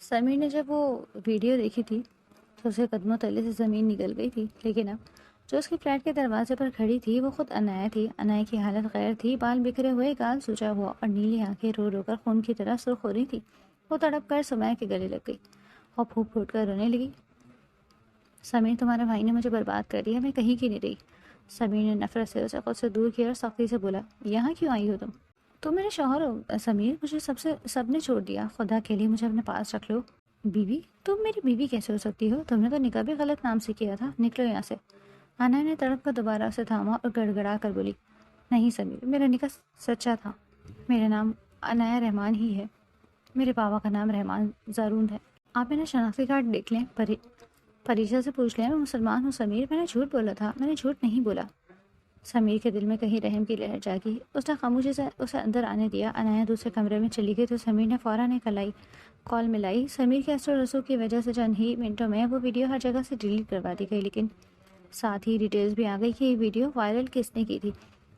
سمیر نے جب وہ ویڈیو دیکھی تھی تو اسے قدموں تلے سے زمین نکل گئی تھی، لیکن اب جو اس کے فلیٹ کے دروازے پر کھڑی تھی وہ خود انایا تھی۔ انایا کی حالت غیر تھی، بال بکھرے ہوئے، گال سوجا ہوا اور نیلی آنکھیں رو رو کر خون کی طرح سرخ ہو رہی تھی۔ وہ تڑپ کر سمیہ کے گلے لگ گئی اور پھوٹ پھوٹ کر رونے لگی۔ سمیر، تمہارے بھائی نے مجھے برباد کر دیا، میں کہیں کی نہیں رہی۔ سمیر نے نفرت سے اسے خود سے دور کیا اور سختی سے بولا، یہاں کیوں آئی ہو تم میرے شوہر ہو سمیر، مجھے سب نے چھوڑ دیا، خدا کے لیے مجھے اپنے پاس رکھ لو۔ بیوی؟ تم میری بیوی کیسے ہو سکتی ہو؟ تم نے تو نکاح بھی غلط نام سے کیا تھا، نکلو یہاں سے۔ آنا نے تڑپ کر دوبارہ اسے تھاما اور گڑ گڑا کر بولی، نہیں سمیر، میرا نکاح سچا تھا، میرا نام عنایہ رحمان ہی ہے، میرے پاپا کا نام رحمان زارون ہے۔ آپ میرا شناختی کارڈ دیکھ لیں، پریشا سے پوچھ لیں، میں مسلمان ہوں سمیر، میں نے جھوٹ بولا تھا، میں نے جھوٹ نہیں بولا۔ سمیر کے دل میں کہیں رحم کی لہر جاگی، اس نے خاموشی سے اسے اندر آنے دیا۔ انایا دوسرے کمرے میں چلی گئی تو سمیر نے فوراً ایک کال ملائی۔ سمیر کے اثر و رسوخ کی وجہ سے چند ہی منٹوں میں وہ ویڈیو ہر جگہ سے ڈیلیٹ کروا دی گئی، لیکن ساتھ ہی ڈیٹیلز بھی آ گئی کہ یہ ویڈیو وائرل کس نے کی تھی۔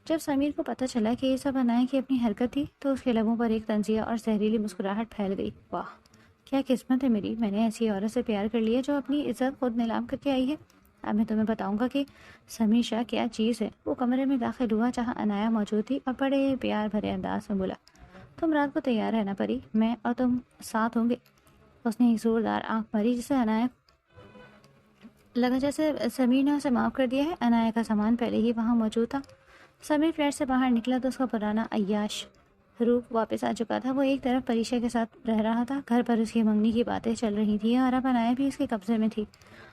جب سمیر کو پتہ چلا کہ یہ سب انایا کی اپنی حرکت تھی تو اس کے لبوں پر ایک طنزیہ اور زہریلی مسکراہٹ پھیل گئی۔ واہ، کیا قسمت ہے میری، میں نے ایسی عورت سے پیار کر لیا جو اپنی عزت خود نیلام کر کے آئی ہے۔ اب میں تمہیں بتاؤں گا کہ سمیر شاہ کیا چیز ہے۔ وہ کمرے میں داخل ہوا جہاں انایا موجود تھی اور بڑے پیار بھرے انداز میں بولا، تم رات کو تیار رہنا پری، میں اور تم ساتھ ہوں گے۔ اس نے ایک زوردار آنکھ ماری جسے انایا لگا جیسے سمیر نے اسے معاف کر دیا ہے۔ انایا کا سامان پہلے ہی وہاں موجود تھا۔ سمیر فلیٹ سے باہر نکلا تو اس کا پرانا عیاش روپ واپس آ چکا تھا۔ وہ ایک طرف پریشا کے ساتھ رہ رہا تھا، گھر پر اس کی منگنی کی باتیں چل رہی تھیں اور اب انایا بھی اس کے قبضے میں تھی۔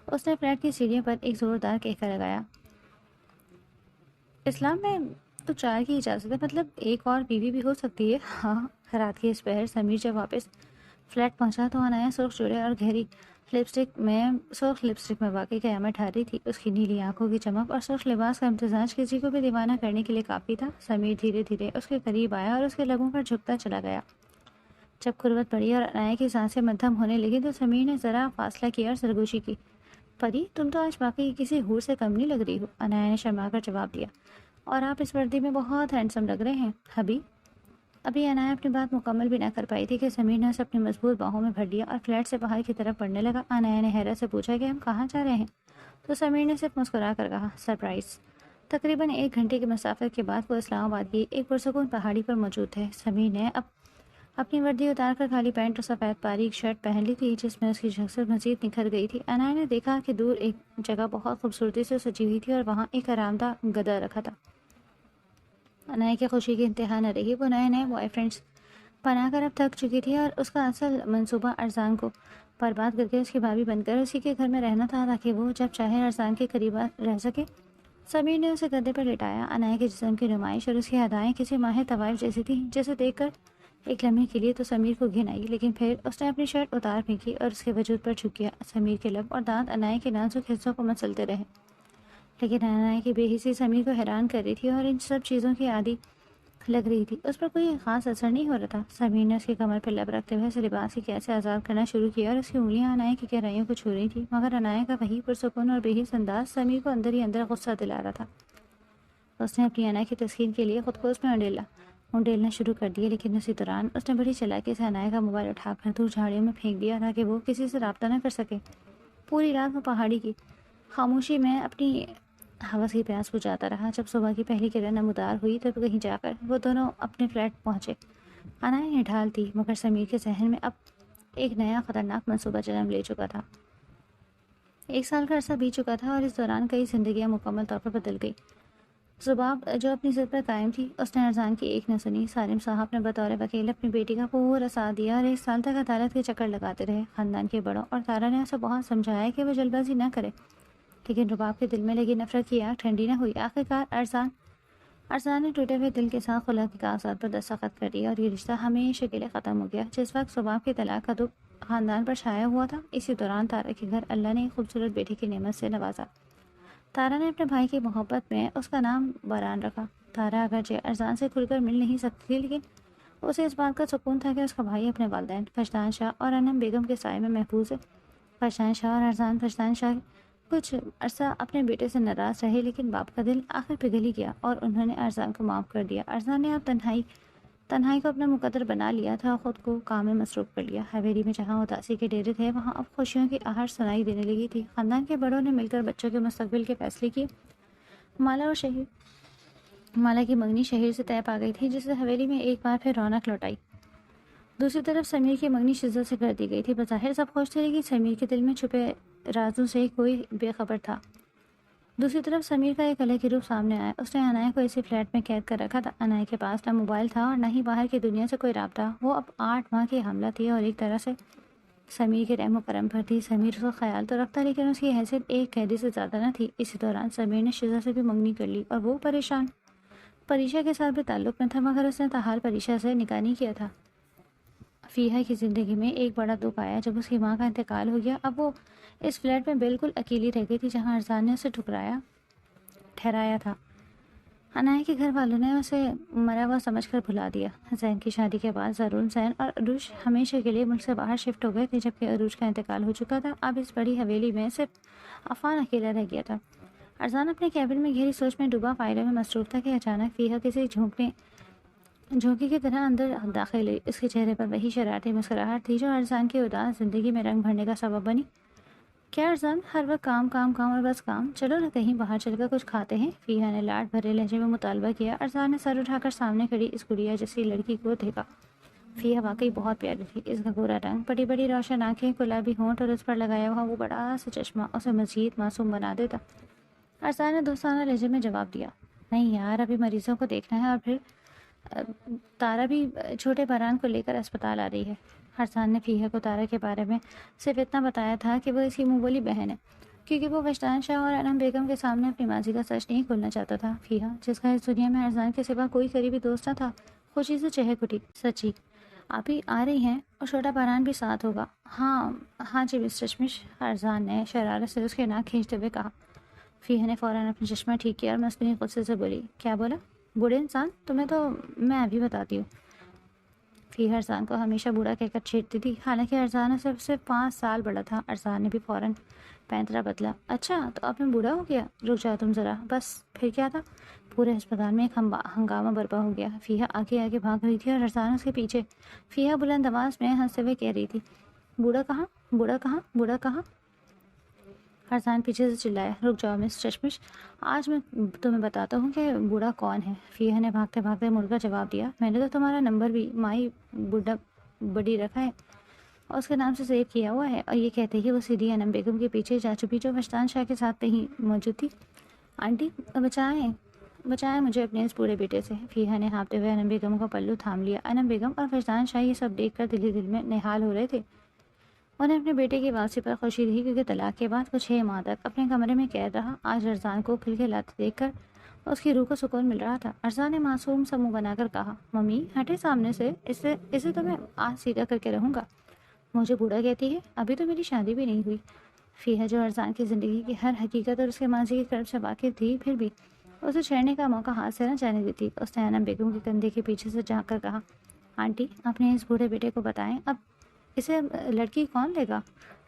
اس نے فلیٹ کی سیڑھیوں پر ایک زوردار کہکا لگایا، اسلام میں تو 4 کی اجازت ہے، مطلب ایک اور بیوی بھی ہو سکتی ہے۔ ہاں۔ رات کے اس پہر سمیر جب واپس فلیٹ پہنچا تو انایا سرخ جوڑے اور گہری سرخ لپسٹک میں واقعی قیامت ٹھہر رہی تھی۔ اس کی نیلی آنکھوں کی چمک اور سرخ لباس کا امتزاج کسی کو بھی دیوانہ کرنے کے لیے کافی تھا۔ سمیر دھیرے دھیرے اس کے قریب آیا اور اس کے لبوں پر جھکتا چلا گیا۔ جب قربت پڑی اور انایا کی سانسیں مدھم ہونے لگی تو سمیر نے ذرا فاصلہ کیا اور سرگوشی کی، پری تم تو آج باقی کسی حور سے کم نہیں لگ رہی ہو۔ انایا نے شرما کر جواب دیا، اور آپ اس وردی میں بہت ہینڈسم لگ رہے ہیں ابھی انایا اپنی بات مکمل بھی نہ کر پائی تھی کہ سمیر نے اسے اپنی مضبوط باہوں میں بھر لیا اور فلیٹ سے باہر کی طرف بڑھنے لگا۔ انایا نے حیرت سے پوچھا کہ ہم کہاں جا رہے ہیں؟ تو سمیر نے صرف مسکرا کر کہا، سرپرائز۔ تقریباً 1 گھنٹے کی مسافت کے بعد وہ اسلام آباد کی ایک پرسکون پہاڑی پر موجود تھے۔ سمیر نے اپنی وردی اتار کر خالی پینٹ اور سفید باریک شرٹ پہن لی تھی جس میں اس کی شخصیت مزید نکھر گئی تھی۔ انایا نے دیکھا کہ دور ایک جگہ بہت خوبصورتی سے سجی ہوئی تھی اور وہاں ایک آرام دہ گدا رکھا تھا۔ انایا کی خوشی کی انتہا نہ رہی۔ وہ نئے بوائے فرینڈز بنا کر اب تھک چکی تھی اور اس کا اصل منصوبہ ارزان کو برباد کر کے اس کی بھابھی بن کر اسی کے گھر میں رہنا تھا تاکہ وہ جب چاہے ارزان کے قریب رہ سکے۔ سمیر نے اسے گدے پر لٹایا۔ انایا کے جسم کی نمائش اور اس کی ادائیں کسی ماہر طوائف جیسی تھی جسے دیکھ کر ایک لمحے کے لیے تو سمیر کو گھن آئی، لیکن پھر اس نے اپنی شرٹ اتار پھینکی اور اس کے وجود پر جھک گیا۔ سمیر کے لب اور دانت انایا کے نازک حصوں کو مسلتے رہے، لیکن انایا کی بے حسی سمیر کو حیران کر رہی تھی اور ان سب چیزوں کی عادی لگ رہی تھی۔ اس پر کوئی خاص اثر نہیں ہو رہا تھا۔ سمیر نے اس کی کمر پہ لب رکھتے ہوئے اسے لباس کی کیسے آزاد کرنا شروع کیا اور اس کی انگلیاں انایا کی گہرائیوں کو چھو رہی تھی، مگر انایا کا وہی پرسکون اور بے حس انداز سمیر کو اندر ہی اندر غصہ دلا رہا تھا۔ اس نے اپنی انایا کی تسکین کے لیے خود کو اس میں انڈیلنا شروع کر دیا، لیکن اسی دوران اس نے بڑی چالاکی سے انایا کا موبائل اٹھا کر دور جھاڑیوں میں پھینک دیا تاکہ وہ کسی سے رابطہ نہ کر سکے۔ پوری رات وہ پہاڑی کی خاموشی میں اپنی ہوس کی پیاس بجھاتا رہا۔ جب صبح کی پہلی کرن نمودار ہوئی تب کہیں جا کر وہ دونوں اپنے فلیٹ پہنچے۔ انایا نڈھال تھی، مگر سمیر کے ذہن میں اب ایک نیا خطرناک منصوبہ جنم لے چکا تھا۔ 1 سال کا عرصہ بیت چکا تھا اور اس دوران کئی زندگیاں مکمل طور پر بدل گئی۔ زباب جو اپنی ضد پر قائم تھی، اس نے ارزان کی ایک نہ سنی۔ سالم صاحب نے بطور وکیل اپنی بیٹی کا پورا ساتھ دیا اور 1 سال تک عدالت کے چکر لگاتے رہے۔ خاندان کے بڑوں اور تارا نے اسے بہت سمجھایا کہ وہ جلد بازی نہ کرے، لیکن رباب کے دل میں لگی نفرت کی آگ ٹھنڈی نہ ہوئی۔ آخرکار ارزان نے ٹوٹے ہوئے دل کے ساتھ خلا کے کاغذات پر دستخط کر دیا اور یہ رشتہ ہمیشہ کے لیے ختم ہو گیا۔ جس وقت زباب کی طلاق کا دکھ خاندان پر چھایا ہوا تھا، اسی دوران تارا کے گھر اللہ نے ایک خوبصورت بیٹی کی نعمت سے نوازا۔ تارا نے اپنے بھائی کی محبت میں اس کا نام باران رکھا۔ تارا اگرچہ ارزان سے کھل کر مل نہیں سکتی تھی، لیکن اسے اس بات کا سکون تھا کہ اس کا بھائی اپنے والدین فجدان شاہ اور انم بیگم کے سائے میں محفوظ ہے۔ فجدان شاہ اور ارزان فجدان شاہ کچھ عرصہ اپنے بیٹے سے ناراض رہے، لیکن باپ کا دل آخر پگھل ہی گیا اور انہوں نے ارزان کو معاف کر دیا۔ ارزان نے اب تنہائی تنہائی کو اپنا مقدر بنا لیا تھا اور خود کو کام میں مصروف کر لیا۔ حویلی میں جہاں اداسی کے ڈیرے تھے وہاں اب خوشیوں کی آہٹ سنائی دینے لگی تھی۔ خاندان کے بڑوں نے مل کر بچوں کے مستقبل کے فیصلے کیے۔ مالا کی منگنی شہر سے طے پا گئی تھی، جس سے حویلی میں ایک بار پھر رونق لوٹ آئی۔ دوسری طرف سمیر کی منگنی شدت سے کر دی گئی تھی۔ بظاہر سب خوش تھے، لیکن سمیر کے دل میں چھپے رازوں سے کوئی بے خبر تھا۔ دوسری طرف سمیر کا ایک الگ ہی روپ سامنے آیا۔ اس نے عنایا کو اسی فلیٹ میں قید کر رکھا تھا۔ عنایا کے پاس نہ موبائل تھا اور نہ ہی باہر کی دنیا سے کوئی رابطہ۔ وہ اب 8 ماہ کی حاملہ تھی اور ایک طرح سے سمیر کے رحم و کرم پر تھی۔ سمیر اس کا خیال تو رکھتا، لیکن اس کی حیثیت ایک قیدی سے زیادہ نہ تھی۔ اسی دوران سمیر نے شزا سے بھی منگنی کر لی اور وہ پریشان پریشا کے ساتھ بھی تعلق میں تھا، مگر اس نے تاحال پریشا سے نکاح نہیں کیا تھا۔ فیہا کی زندگی میں ایک بڑا دکھ آیا جب اس کی ماں کا انتقال ہو گیا۔ اب وہ اس فلیٹ میں بالکل اکیلی رہ گئی تھی جہاں ارزان نے اسے ٹھہرایا تھا۔ عنایا کے گھر والوں نے اسے مرا ہوا سمجھ کر بھلا دیا۔ زین کی شادی کے بعد ضرور زین اور عروج ہمیشہ کے لیے ملک سے باہر شفٹ ہو گئے تھے، جبکہ عروج کا انتقال ہو چکا تھا۔ اب اس بڑی حویلی میں صرف عفان اکیلا رہ گیا تھا۔ ارزان اپنے کیبن میں گہری سوچ میں ڈوبا فائلوں میں مصروف تھا کہ اچانک فیہا کسی جھونکی کی طرح اندر داخل ہوئی۔ اس کے چہرے پر وہی شرارتی مسکراہٹ تھی جو ارزان کی اداس زندگی میں رنگ بھرنے کا سبب بنی۔ کیا ارزان، ہر وقت کام کام کام اور بس کام؟ چلو نہ کہیں باہر چل کر کچھ کھاتے ہیں، فیہا نے لاڈ بھرے لہجے میں مطالبہ کیا۔ ارزان نے سر اٹھا کر سامنے کھڑی اس گڑیا جیسی لڑکی کو دیکھا۔ فیہا واقعی بہت پیاری تھی۔ اس کا گورا رنگ، بڑی بڑی روشن آنکھیں، گلابی ہونٹ اور اس پر لگایا ہوا وہ بڑا سا چشمہ اسے مزید معصوم بنا دیتا۔ ارزان نے دوستانہ لہجے میں جواب دیا، نہیں یار، ابھی مریضوں کو دیکھنا ہے اور پھر تارا بھی چھوٹے بہران کو لے کر اسپتال آ رہی ہے۔ ارزان نے فیہا کو تارا کے بارے میں صرف اتنا بتایا تھا کہ وہ اس کی منہ بولی بہن ہے، کیونکہ وہ وجدان شاہ اور انم بیگم کے سامنے اپنی ماضی کا سچ نہیں کھولنا چاہتا تھا۔ فیہا، جس کا اس دنیا میں ارزان کے سوا کوئی قریبی دوست نہ تھا، خوشی سے چہک اٹھی۔ سچی؟ آپ ہی آ رہی ہیں اور چھوٹا بہران بھی ساتھ ہوگا؟ ہاں جی مس چشمش، ارزان نے شرارت سے اس کے ناک کھینچتے ہوئے کہا۔ فیہا نے فوراً اپنا چشمہ ٹھیک کیا اور مصنوعی غصے سے بولی، کیا بولا بوڑھے انسان؟ تمہیں تو میں ابھی بتاتی ہوں۔ فیہا ارزان کو ہمیشہ بوڑھا کہہ کر چھیڑتی تھی، حالانکہ ارزان صرف 5 سال بڑا تھا۔ ارزان نے بھی فوراً پینترا بدلا، اچھا تو اب میں بوڑھا ہو گیا؟ رک جاؤ تم ذرا، بس پھر کیا تھا؟ پورے ہسپتال میں ایک ہنگامہ برپا ہو گیا۔ فیہا آگے آگے بھاگ رہی تھی اور ارزان اس کے پیچھے۔ فیہا بلند آواز میں ہنستے ہوئے کہہ رہی تھی، بوڑھا کہاں بوڑھا کہاں بوڑھا کہاں؟ ارزان پیچھے سے چلایا، رک جاؤ مس چشمش، آج میں تمہیں بتاتا ہوں کہ بوڑھا کون ہے۔ فیہا نے بھاگتے بھاگتے مڑ کر جواب دیا، میں نے تو تمہارا نمبر بھی مائی بڑی رکھا ہے اور اس کے نام سے سیو کیا ہوا ہے۔ اور یہ کہتے ہی وہ سیدھی انم بیگم کے پیچھے جا چکی جو وجدان شاہ کے ساتھ کہیں موجود تھی۔ آنٹی بچائیں مجھے اپنے اس بوڑھے بیٹے سے۔ فیہا نے ہانپتے ہوئے انم بیگم کا پلو تھام لیا۔ انم بیگم اور وجدان شاہ یہ سب دیکھ کر دل ہی دل میں نہال ہو رہے تھے۔ انہیں اپنے بیٹے کی واپسی پر خوشی تھی، کیونکہ طلاق کے بعد وہ 6 ماہ تک اپنے کمرے میں قید رہا۔ آج ارزان کو کھلکھلاتے دیکھ کر اس کی روح کو سکون مل رہا تھا۔ ارزان نے معصوم سا منہ بنا کر کہا، ممی ہٹے سامنے سے، اسے تو میں آج سیدھا کر کے رہوں گا۔ مجھے بوڑھا کہتی ہے؟ ابھی تو میری شادی بھی نہیں ہوئی۔ فیہا جو ارزان کی زندگی کی ہر حقیقت اور اس کے ماضی کی کرب سے واقف تھی، پھر بھی اسے چھیڑنے کا موقع ہاتھ سے نہ جانے دیتی۔ اس نے انم بیگم کے کندھے کے پیچھے سے جھانک کر کہا، آنٹی اپنے اس بوڑھے بیٹے کو بتائیں، اب اسے لڑکی کون دے گا؟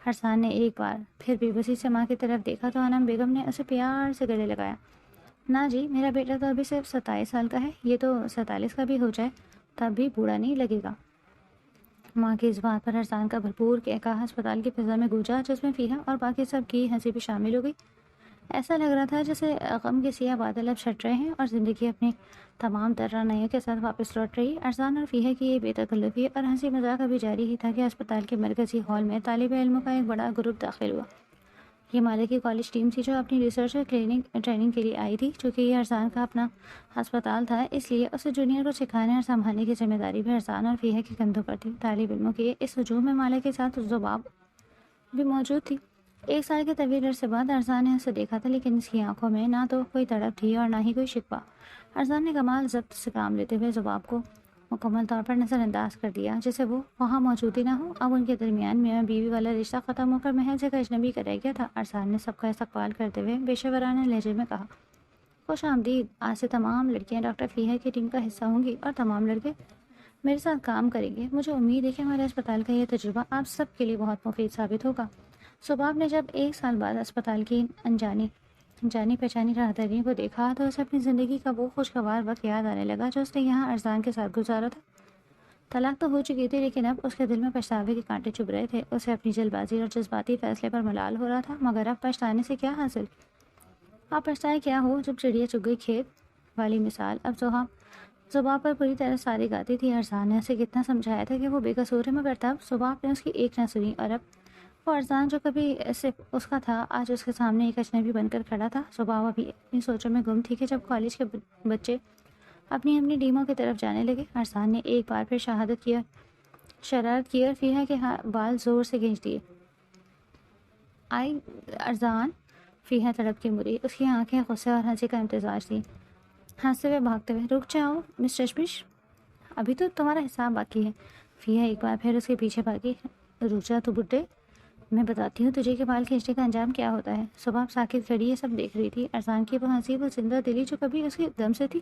ارزان نے ایک بار پھر بے بسی سے ماں کی طرف دیکھا تو انم بیگم نے اسے پیار سے گلے لگایا، نہ جی، میرا بیٹا تو ابھی صرف 27 سال کا ہے، یہ تو 47 کا بھی ہو جائے تب بھی بوڑھا نہیں لگے گا۔ ماں کی اس بات پر ارزان کا بھرپور کہا ہسپتال کی فضا میں گونجا، جس میں فیہا اور باقی سب کی ہنسی بھی شامل ہو گئی۔ ایسا لگ رہا تھا جیسے غم کے سیاہ بادل اب چھٹ رہے ہیں اور زندگی اپنی تمام توانائیوں کے ساتھ واپس لوٹ رہی۔ ارزان اور فیہا کی یہ بے تکلفی اور ہنسی مذاق ابھی جاری ہی تھا کہ اسپتال کے مرکزی ہال میں طالب علموں کا ایک بڑا گروپ داخل ہوا۔ یہ مالا کی کالج ٹیم تھی جو اپنی ریسرچ اور ٹریننگ کے لیے آئی تھی۔ چونکہ یہ ارزان کا اپنا ہسپتال تھا، اس لیے اسے جونیئر کو سکھانے اور سنبھالنے کی ذمہ داری بھی ارزان اور فیہا کے کندھوں پر تھی۔ طالب علموں کے اس ہجوم میں مالا کے ساتھ زباب بھی موجود تھی۔ 1 سال کے طویل عرصے بعد ارزان نے اسے دیکھا تھا، لیکن اس کی آنکھوں میں نہ تو کوئی تڑپ تھی اور نہ ہی کوئی شکوہ۔ ارزان نے کمال ضبط سے کام لیتے ہوئے زباب کو مکمل طور پر نظر انداز کر دیا، جسے وہ وہاں موجود ہی نہ ہو۔ اب ان کے درمیان میاں بیوی والا رشتہ ختم ہو کر محض ایک اجنبی کا رہ گیا تھا۔ ارزان نے سب کا استقبال کرتے ہوئے پیشہ ورانہ لہجے میں کہا، خوش آمدید، آج سے تمام لڑکیاں ڈاکٹر فیہا کی ٹیم کا حصہ ہوں گی اور تمام لڑکے میرے ساتھ کام کریں گے۔ مجھے امید ہے کہ ہمارے اسپتال کا یہ تجربہ آپ سب کے لیے بہت مفید ثابت ہوگا۔ زباب نے جب 1 سال بعد اسپتال کی انجانی جانی پہچانی راہداریوں کو دیکھا تو اسے اپنی زندگی کا وہ خوشگوار وقت یاد آنے لگا جو اس نے یہاں ارزان کے ساتھ گزارا تھا۔ طلاق تو ہو چکی تھی لیکن اب اس کے دل میں پچھتاوے کے کانٹے چبھ رہے تھے۔ اسے اپنی جلد بازی اور جذباتی فیصلے پر ملال ہو رہا تھا، مگر اب پچھتانے سے کیا حاصل؟ اب پچھتائے کیا ہو جب چڑیا چگ گئی کھیت والی مثال اب زباب پر پوری طرح ساری گاتی تھی۔ ارزان نے اسے کتنا سمجھایا تھا کہ وہ بے قصور ہے، مگر تب زباب نے اس کی ایک نہ سنی، اور اب وہ ارزان جو کبھی صرف اس کا تھا آج اس کے سامنے ایک اجنبی بن کر کھڑا تھا۔ زباب ابھی اپنی سوچوں میں گم تھی کہ جب کالج کے بچے اپنی ڈیموں کی طرف جانے لگے، ارزان نے ایک بار پھر شرارت کی اور فیحہ کے بال زور سے کھینچ دیے۔ آئی ارزان! فیحہ تڑپ کے مری، اس کی آنکھیں غصے اور ہنسی کا امتزاج تھیں۔ ہنستے ہوئے بھاگتے ہوئے، رک جاؤ مس چشمش، ابھی تو تمہارا حساب باقی ہے۔ فیحہ ایک بار پھر اس کے پیچھے بھاگی۔ رک جا تو بڈھے، میں بتاتی ہوں تجھے کہ بال کھینچنے کا انجام کیا ہوتا ہے۔ زباب ساکت کھڑی یہ سب دیکھ رہی تھی۔ ارزان کی وہ ہنسی، وہ زندہ دلی جو کبھی اس کے دم سے تھی،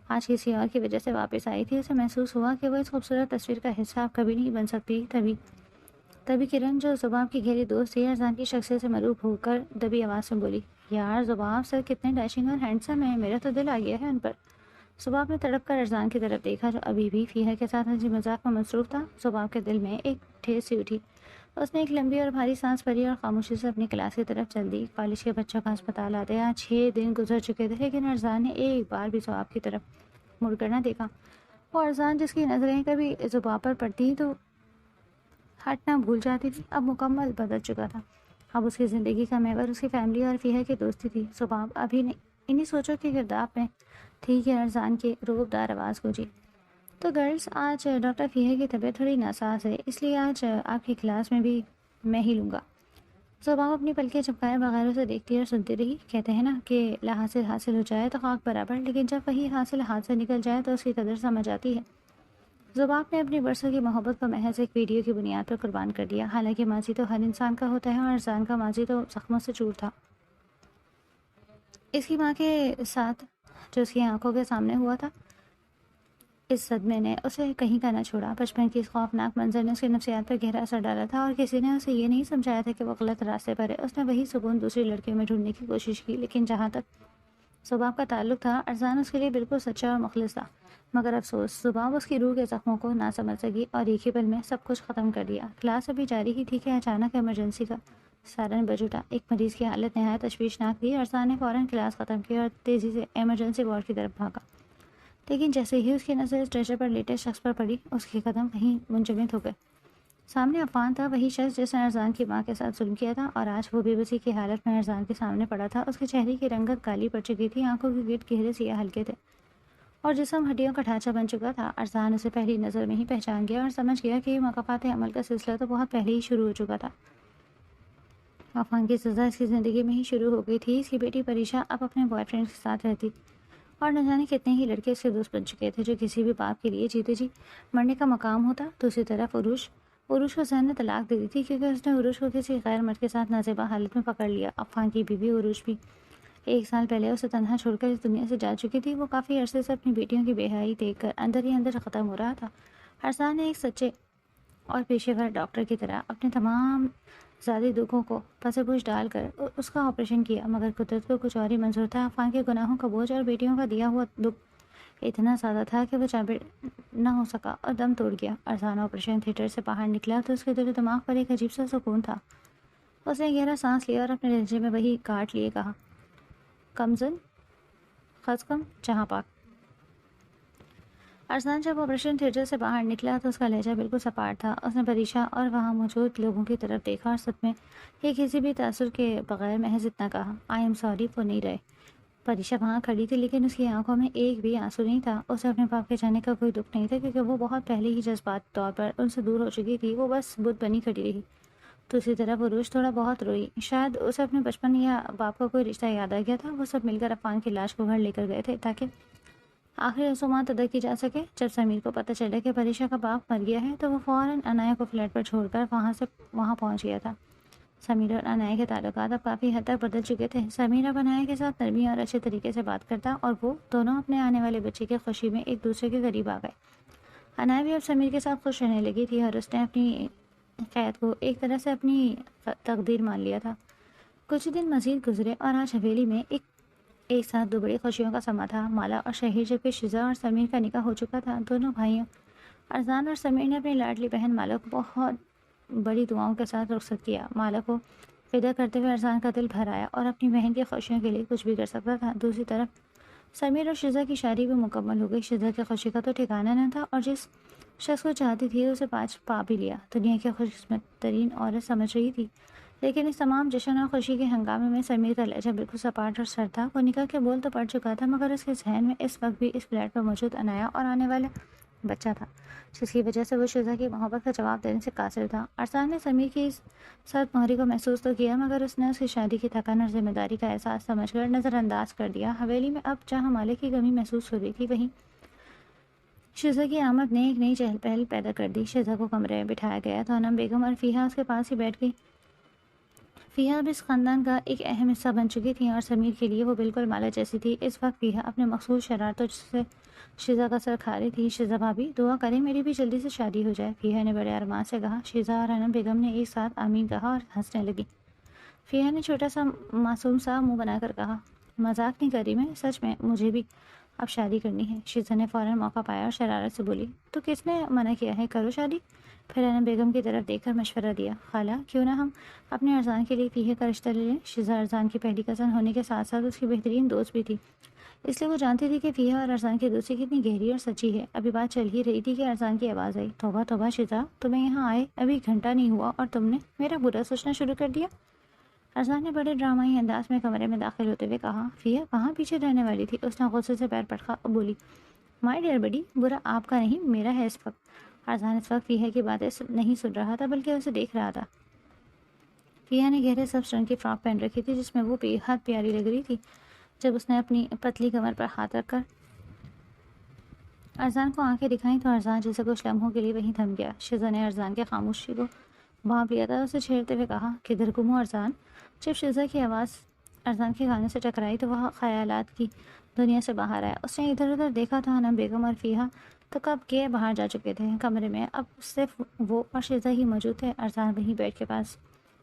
آج کسی اور کی وجہ سے واپس آئی تھی۔ اسے محسوس ہوا کہ وہ اس خوبصورت تصویر کا حصہ اب کبھی نہیں بن سکتی۔ تبھی کرن جو زباب کی گہری دوست تھی، ارزان کی شخصیت سے مروب ہو کر دبی آواز سے بولی، یار زباب سر کتنے ڈیشنگ اور ہینڈسم ہیں، میرا تو دل آ گیا ہے ان پر۔ زباب نے تڑپ کر ارزان کی طرف دیکھا جو ابھی بھی فیحہ کے ساتھ ہنسی مذاق میں مصروف تھا۔ زباب کے دل میں ایک ٹھیس سی اٹھی۔ اس نے ایک لمبی اور بھاری سانس بھری اور خاموشی سے اپنی کلاس کی طرف چل دی۔ کالج کے بچوں کا ہسپتال آتے آج 6 دن گزر چکے تھے، لیکن ارزان نے ایک بار بھی زباب کی طرف مڑ کر نہ دیکھا۔ وہ ارزان جس کی نظریں کبھی زباب پر پڑتی تو ہٹنا بھول جاتی تھی، اب مکمل بدل چکا تھا۔ اب اس کی زندگی کا محور اس کی فیملی اور فیحہ کی دوستی تھی۔ زباب ابھی انہی سوچوں کی گرداب میں تھی کہ ارزان کی روبدار آواز گونجی، تو گرلز آج ڈاکٹر فیحہ کی طبیعت تھوڑی ناساز ہے، اس لیے آج آپ کی کلاس میں بھی میں ہی لوں گا۔ زباب اپنی پلکیں چمکائے بغیر اسے دیکھتی اور سنتی رہی۔ کہتے ہیں نا کہ لا حاصل ہو جائے تو خاک برابر، لیکن جب وہی حاصل ہاتھ سے نکل جائے تو اس کی قدر سمجھ آتی ہے۔ زباب نے اپنی برسوں کی محبت کو محض ایک ویڈیو کی بنیاد پر قربان کر دیا، حالانکہ ماضی تو ہر انسان کا ہوتا ہے اور ارزان کا ماضی تو زخموں سے چور تھا۔ اس کی ماں کے ساتھ جو اس کی آنکھوں کے سامنے ہوا تھا، اس صدمے نے اسے کہیں کا نہ چھوڑا۔ بچپن کی اس خوفناک منظر نے اس کے نفسیات پر گہرا اثر ڈالا تھا، اور کسی نے اسے یہ نہیں سمجھایا تھا کہ وہ غلط راستے پر ہے۔ اس نے وہی سکون دوسری لڑکیوں میں ڈھونڈنے کی کوشش کی، لیکن جہاں تک زباب کا تعلق تھا، ارزان اس کے لیے بالکل سچا اور مخلص تھا۔ مگر افسوس، زباب اس کی روح کے زخموں کو نہ سمجھ سکی اور ایک ہی پل میں سب کچھ ختم کر دیا۔ کلاس ابھی جاری ہی تھی کہ اچانک ایمرجنسی کا سائرن بج اٹھا۔ ایک مریض کی حالت نہایت تشویشناک تھی۔ ارزان نے فوراً کلاس ختم کی اور تیزی سے ایمرجنسی وارڈ کی طرف بھاگا، لیکن جیسے ہی اس کی نظر اسٹریچر پر لیٹے شخص پر پڑی، اس کے قدم وہیں منجمد ہو گئے۔ سامنے عفان تھا، وہی شخص جس نے ارزان کی ماں کے ساتھ ظلم کیا تھا، اور آج وہ بے بسی کی حالت میں ارزان کے سامنے پڑا تھا۔ اس کے چہرے کی رنگت کالی پڑ چکی تھی، آنکھوں کے گرد گہرے سیاہ حلقے تھے، اور جسم ہڈیوں کا ڈھانچہ بن چکا تھا۔ ارزان اسے پہلی نظر میں ہی پہچان گیا اور سمجھ گیا کہ یہ مقافات عمل کا سلسلہ تو بہت پہلے ہی شروع ہو چکا تھا۔ عفان کی سزا اس کی زندگی میں ہی شروع ہو گئی تھی۔ اس کی بیٹی پریشا اب اپنے بوائے فرینڈ کے ساتھ رہتی، اور نہ جانے کتنے ہی لڑکے اس کے دوست بن چکے تھے جو کسی بھی باپ کے لیے جیتے جی مرنے کا مقام ہوتا۔ دوسری طرف عروش کو ذہن نے طلاق دے دی تھی، کیونکہ اس نے عروش کو کسی غیر مرد کے ساتھ نازیبا حالت میں پکڑ لیا۔ عفان کی بیوی عروش بھی 1 سال پہلے اسے تنہا چھوڑ کر اس دنیا سے جا چکی تھی۔ وہ کافی عرصے سے اپنی بیٹیوں کی بے حیائی دیکھ کر اندر ہی اندر ختم ہو رہا تھا۔ ارزان نے ایک سچے اور پیشے ور ڈاکٹر کی طرح اپنے تمام ذاتی دکھوں کو پس پوچھ ڈال کر اس کا آپریشن کیا، مگر قدرت کو کچھ اور ہی منظور تھا۔ عفان کے گناہوں کا بوجھ اور بیٹیوں کا دیا ہوا دکھ اتنا زیادہ تھا کہ وہ چابڑ نہ ہو سکا اور دم توڑ گیا۔ ارزان آپریشن تھیٹر سے باہر نکلا تو اس کے دل و دماغ پر ایک عجیب سا سکون تھا۔ اس نے گہرا سانس لیا اور اپنے لہجے میں وہی کاٹ لیے کہا، کمزن خزکم جہاں پاک۔ ارزان جب آپریشن تھیٹر سے باہر نکلا تو اس کا لہجہ بالکل سپاٹ تھا۔ اس نے پریشا اور وہاں موجود لوگوں کی طرف دیکھا اور سب میں یہ کسی بھی تاثر کے بغیر محض اتنا کہا، آئی ایم سوری۔ وہ نہیں رہے۔ پریشا وہاں کھڑی تھی، لیکن اس کی آنکھوں میں ایک بھی آنسو نہیں تھا۔ اسے اپنے باپ کے جانے کا کوئی دکھ نہیں تھا، کیونکہ وہ بہت پہلے ہی جذباتی طور پر ان سے دور ہو چکی تھی۔ وہ بس بت بنی کھڑی رہی۔ دوسری طرف عروش تھوڑا بہت روئی، شاید اسے اپنے بچپن یا باپ کا کوئی رشتہ یاد آ گیا تھا۔ وہ سب مل کر عفان کی لاش کو گھر لے کر گئے تھے تاکہ آخری رسومات ادا کی جا سکے۔ جب سمیر کو پتہ چلا کہ پریشا کا باپ مر گیا ہے تو وہ فوراً انایا کو فلیٹ پر چھوڑ کر وہاں پہنچ گیا تھا۔ سمیر اور انایا کے تعلقات اب کافی حد تک بدل چکے تھے۔ سمیر اب انایا کے ساتھ نرمی اور اچھے طریقے سے بات کرتا، اور وہ دونوں اپنے آنے والے بچے کی خوشی میں ایک دوسرے کے قریب آ گئے۔ انایا بھی اب سمیر کے ساتھ خوش رہنے لگی تھی، اور اس نے اپنی قید کو ایک طرح سے اپنی تقدیر مان لیا تھا۔ کچھ دن مزید گزرے اور آج حویلی میں ایک ساتھ دو بڑی خوشیوں کا سما تھا، مالا اور شہیر، جبکہ شزا اور سمیر کا نکاح ہو چکا تھا۔ دونوں بھائیوں ارزان اور سمیر نے اپنی لاڈلی بہن مالا کو بہت بڑی دعاؤں کے ساتھ رخصت کیا۔ مالا کو ودا کرتے ہوئے ارزان کا دل بھر آیا اور اپنی بہن کی خوشیوں کے لیے کچھ بھی کر سکتا تھا۔ دوسری طرف سمیر اور شزا کی شادی بھی مکمل ہو گئی۔ شزا کی خوشی کا تو ٹھکانہ نہ تھا اور جس شخص کو چاہتی تھی اسے پا بھی لیا۔ دنیا کی خوش قسمت ترین عورت سمجھ رہی تھی، لیکن اس تمام جشن اور خوشی کے ہنگامے میں سمیر کا لہجہ بالکل سپاٹ اور سر تھا۔ وہ نکاح کے بول تو پڑ چکا تھا، مگر اس کے ذہن میں اس وقت بھی اس فلیٹ پر موجود انایا اور آنے والا بچہ تھا، جس کی وجہ سے وہ شزا کی محبت کا جواب دینے سے قاصر تھا۔ ارسلان نے سمیر کی اس سخت مہری کو محسوس تو کیا، مگر اس نے اس کی شادی کی تھکن اور ذمہ داری کا احساس سمجھ کر نظر انداز کر دیا۔ حویلی میں اب جہاں مالک کی کمی محسوس ہو رہی تھی، وہیں شزا کی آمد نے ایک نئی چہل پہل پیدا کر دی۔ شزا کو کمرے میں بٹھایا گیا تو انم بیگم اور فیحہ اس کے پاس ہی بیٹھ گئی۔ فیحہ اب اس خاندان کا ایک اہم حصہ بن چکی تھی اور سمیر کے لیے وہ بالکل مالا جیسی تھی۔ اس وقت فیحہ اپنے مخصوص شرارتوں سے شزا کا سر کھا رہی تھی۔ شزا بھابھی دعا کریں میری بھی جلدی سے شادی ہو جائے، فیحہ نے بڑے ارمان سے کہا۔ شزا اور انم بیگم نے ایک ساتھ آمین کہا اور ہنسنے لگی۔ فیحہ نے چھوٹا سا معصوم سا منہ بنا کر کہا، مذاق نہیں کر رہی میں، سچ میں مجھے بھی اب شادی کرنی ہے۔ شزا نے فوراً موقع پایا اور شرارت سے بولی، تو کس نے منع کیا ہے، کرو شادی۔ پھر انم بیگم کی طرف دیکھ کر مشورہ دیا، خالہ کیوں نہ ہم اپنے ارزان کے لیے فیحہ کا رشتہ لے لیں۔ شزا ارزان کی پہلی کزن ہونے کے ساتھ ساتھ اس کی بہترین دوست بھی تھی، اس لیے وہ جانتی تھی کہ فیحہ اور ارزان کی دوستی کتنی گہری اور سچی ہے۔ ابھی بات چل ہی رہی تھی کہ ارزان کی آواز آئی، توبہ توبہ شزا، تمہیں یہاں آئے ابھی گھنٹہ نہیں ہوا اور تم نے میرا برا سوچنا شروع کر دیا۔ ارزان نے بڑے ڈرامائی انداز میں کمرے میں داخل ہوتے ہوئے کہا، فیحہ کہاں پیچھے رہنے والی تھی۔ اس نے غصے سے پیر پٹکا اور بولی، مائی ڈیئر بڈی، برا آپ کا نہیں میرا ہے اس وقت۔ ارزان اس وقت فیحہ کی باتیں نہیں سن رہا تھا بلکہ اسے دیکھ رہا تھا۔ فیحہ نے گہرے سبز رنگ کی فراک پہن رکھی تھی جس میں وہ بے حد پیاری لگ رہی تھی۔ جب اس نے اپنی پتلی کمر پر ہاتھ رکھ کر ارزان کو آنکھیں دکھائیں تو ارزان جیسے کچھ لمحوں کے لیے وہیں تھم گیا۔ شزا نے ارزان کی خاموشی کو بھانپ لیا تھا، اسے چھیڑتے ہوئے کہا، کدھر گم ہو ارزان۔ جب شزا کی آواز ارزان کے گانے سے ٹکرائی تو وہ خیالات کی دنیا سے باہر آیا۔ اس نے ادھر ادھر دیکھا تو انم بیگم اور فیحہ تو کب کے باہر جا چکے تھے۔ کمرے میں اب صرف وہ اور شزا ہی موجود تھے۔ ارزان وہیں بیٹھ کے پاس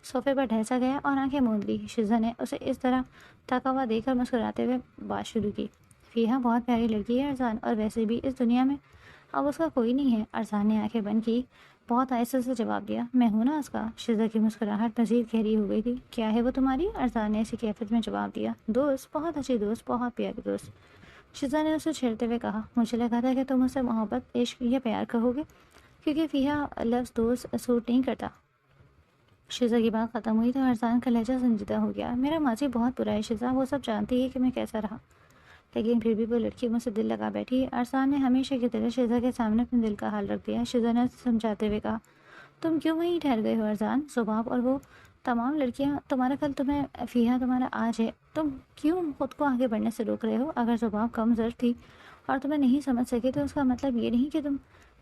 صوفے پر ڈھیسا گیا اور آنکھیں موند لی۔ شزا نے اسے اس طرح تھکا ہوا دیکھ کر مسکراتے ہوئے بات شروع کی، فیحہ بہت پیاری لڑکی ہے ارزان، اور ویسے بھی اس دنیا میں اب اس کا کوئی نہیں ہے۔ ارزان نے آنکھیں بند کی، بہت آہستہ سے جواب دیا، میں ہوں نا اس کا۔ شزا کی مسکراہٹ مزید گہری ہو گئی تھی، کیا ہے وہ تمہاری؟ ارزان نے اسی کیفیت میں جواب دیا، دوست، بہت اچھی دوست، بہت پیاری دوست۔ شزا نے اسے چھیڑتے ہوئے کہا، مجھے لگا تھا کہ تم اسے محبت، عشق یا پیار کہو گے، کیونکہ فیحہ لفظ دوست سوٹ نہیں کرتا۔ شزا کی بات ختم ہوئی تو ارزان کا لہجہ سنجیدہ ہو گیا، میرا ماضی بہت برا ہے شزا، وہ سب جانتی ہے کہ میں کیسا رہا، لیکن پھر بھی وہ لڑکی مجھ سے دل لگا بیٹھی۔ ارزان نے ہمیشہ کی طرح شزا کے سامنے اپنے دل کا حال رکھ دیا۔ شزا نے اسے سمجھاتے ہوئے کہا، تم کیوں وہیں ٹھہر گئے ہو ارزان؟ زباب اور وہ تمام لڑکیاں تمہارا کل، تمہیں فیحہ تمہارا آج ہے، تم کیوں خود کو آگے بڑھنے سے روک رہے ہو؟ اگر زباب کم ظرف تھی اور تمہیں نہیں سمجھ سکے تو اس کا مطلب یہ نہیں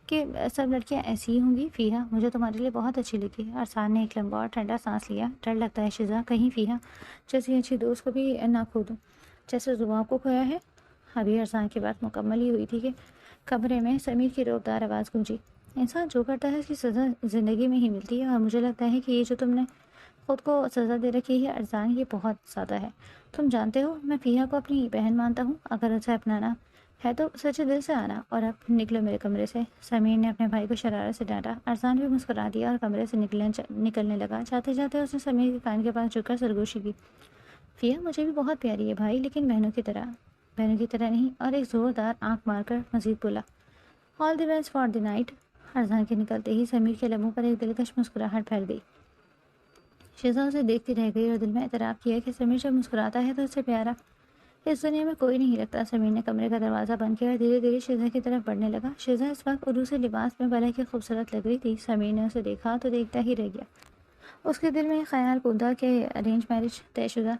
کہ سب لڑکیاں ایسی ہی ہوں گی۔ فیحہ مجھے تمہارے لیے بہت اچھی لگی۔ ارزان نے ایک لمبا اور ٹھنڈا سانس لیا، ڈر لگتا ہے شزا، کہیں فیحہ جیسی اچھی دوست کو بھی نہ کھو دوں جیسے زباب کو کھویا ہے۔ ابھی ارزان کی بات مکمل ہی ہوئی تھی کہ کمرے میں سمیر کی روبدار آواز گونجی، انسان جو کرتا ہے اس کی سزا زندگی میں ہی ملتی ہے، اور مجھے لگتا ہے کہ یہ جو تم نے خود کو سزا دے رکھی ہے ارزان، یہ بہت زیادہ ہے۔ تم جانتے ہو میں فیحہ کو اپنی بہن مانتا ہوں، اگر اسے اپنانا ہے تو سچے دل سے آنا، اور اب نکلو میرے کمرے سے۔ سمیر نے اپنے بھائی کو شرارت سے ڈانٹا۔ ارزان بھی مسکرا دیا اور کمرے سے نکلنے لگا۔ جاتے جاتے اس نے سمیر کے کان کے پاس جھک کر سرگوشی کی، فیحہ مجھے بھی بہت پیاری ہے بھائی، لیکن بہنوں کی طرح نہیں، اور ایک زوردار آنکھ مار کر مزید بولا، all the best for the night. ارزان کے نکلتے ہی سمیر کے لبوں پر ایک دلکش مسکراہٹ پھیل گئی۔ شزا اسے دیکھتی رہ گئی اور دل میں اعتراف کیا کہ سمیر جب مسکراتا ہے تو اس سے پیارا اس دنیا میں کوئی نہیں لگتا۔ سمیر نے کمرے کا دروازہ بند کیا اور دھیرے دھیرے شزا کی طرف بڑھنے لگا۔ شزا اس وقت عروج سے لباس میں بھلے کی خوبصورت لگ رہی تھی۔ سمیر نے اسے دیکھا تو دیکھتا ہی رہ گیا۔ اس کے دل میں خیال کودھا کہ ارینج میرج، طے شدہ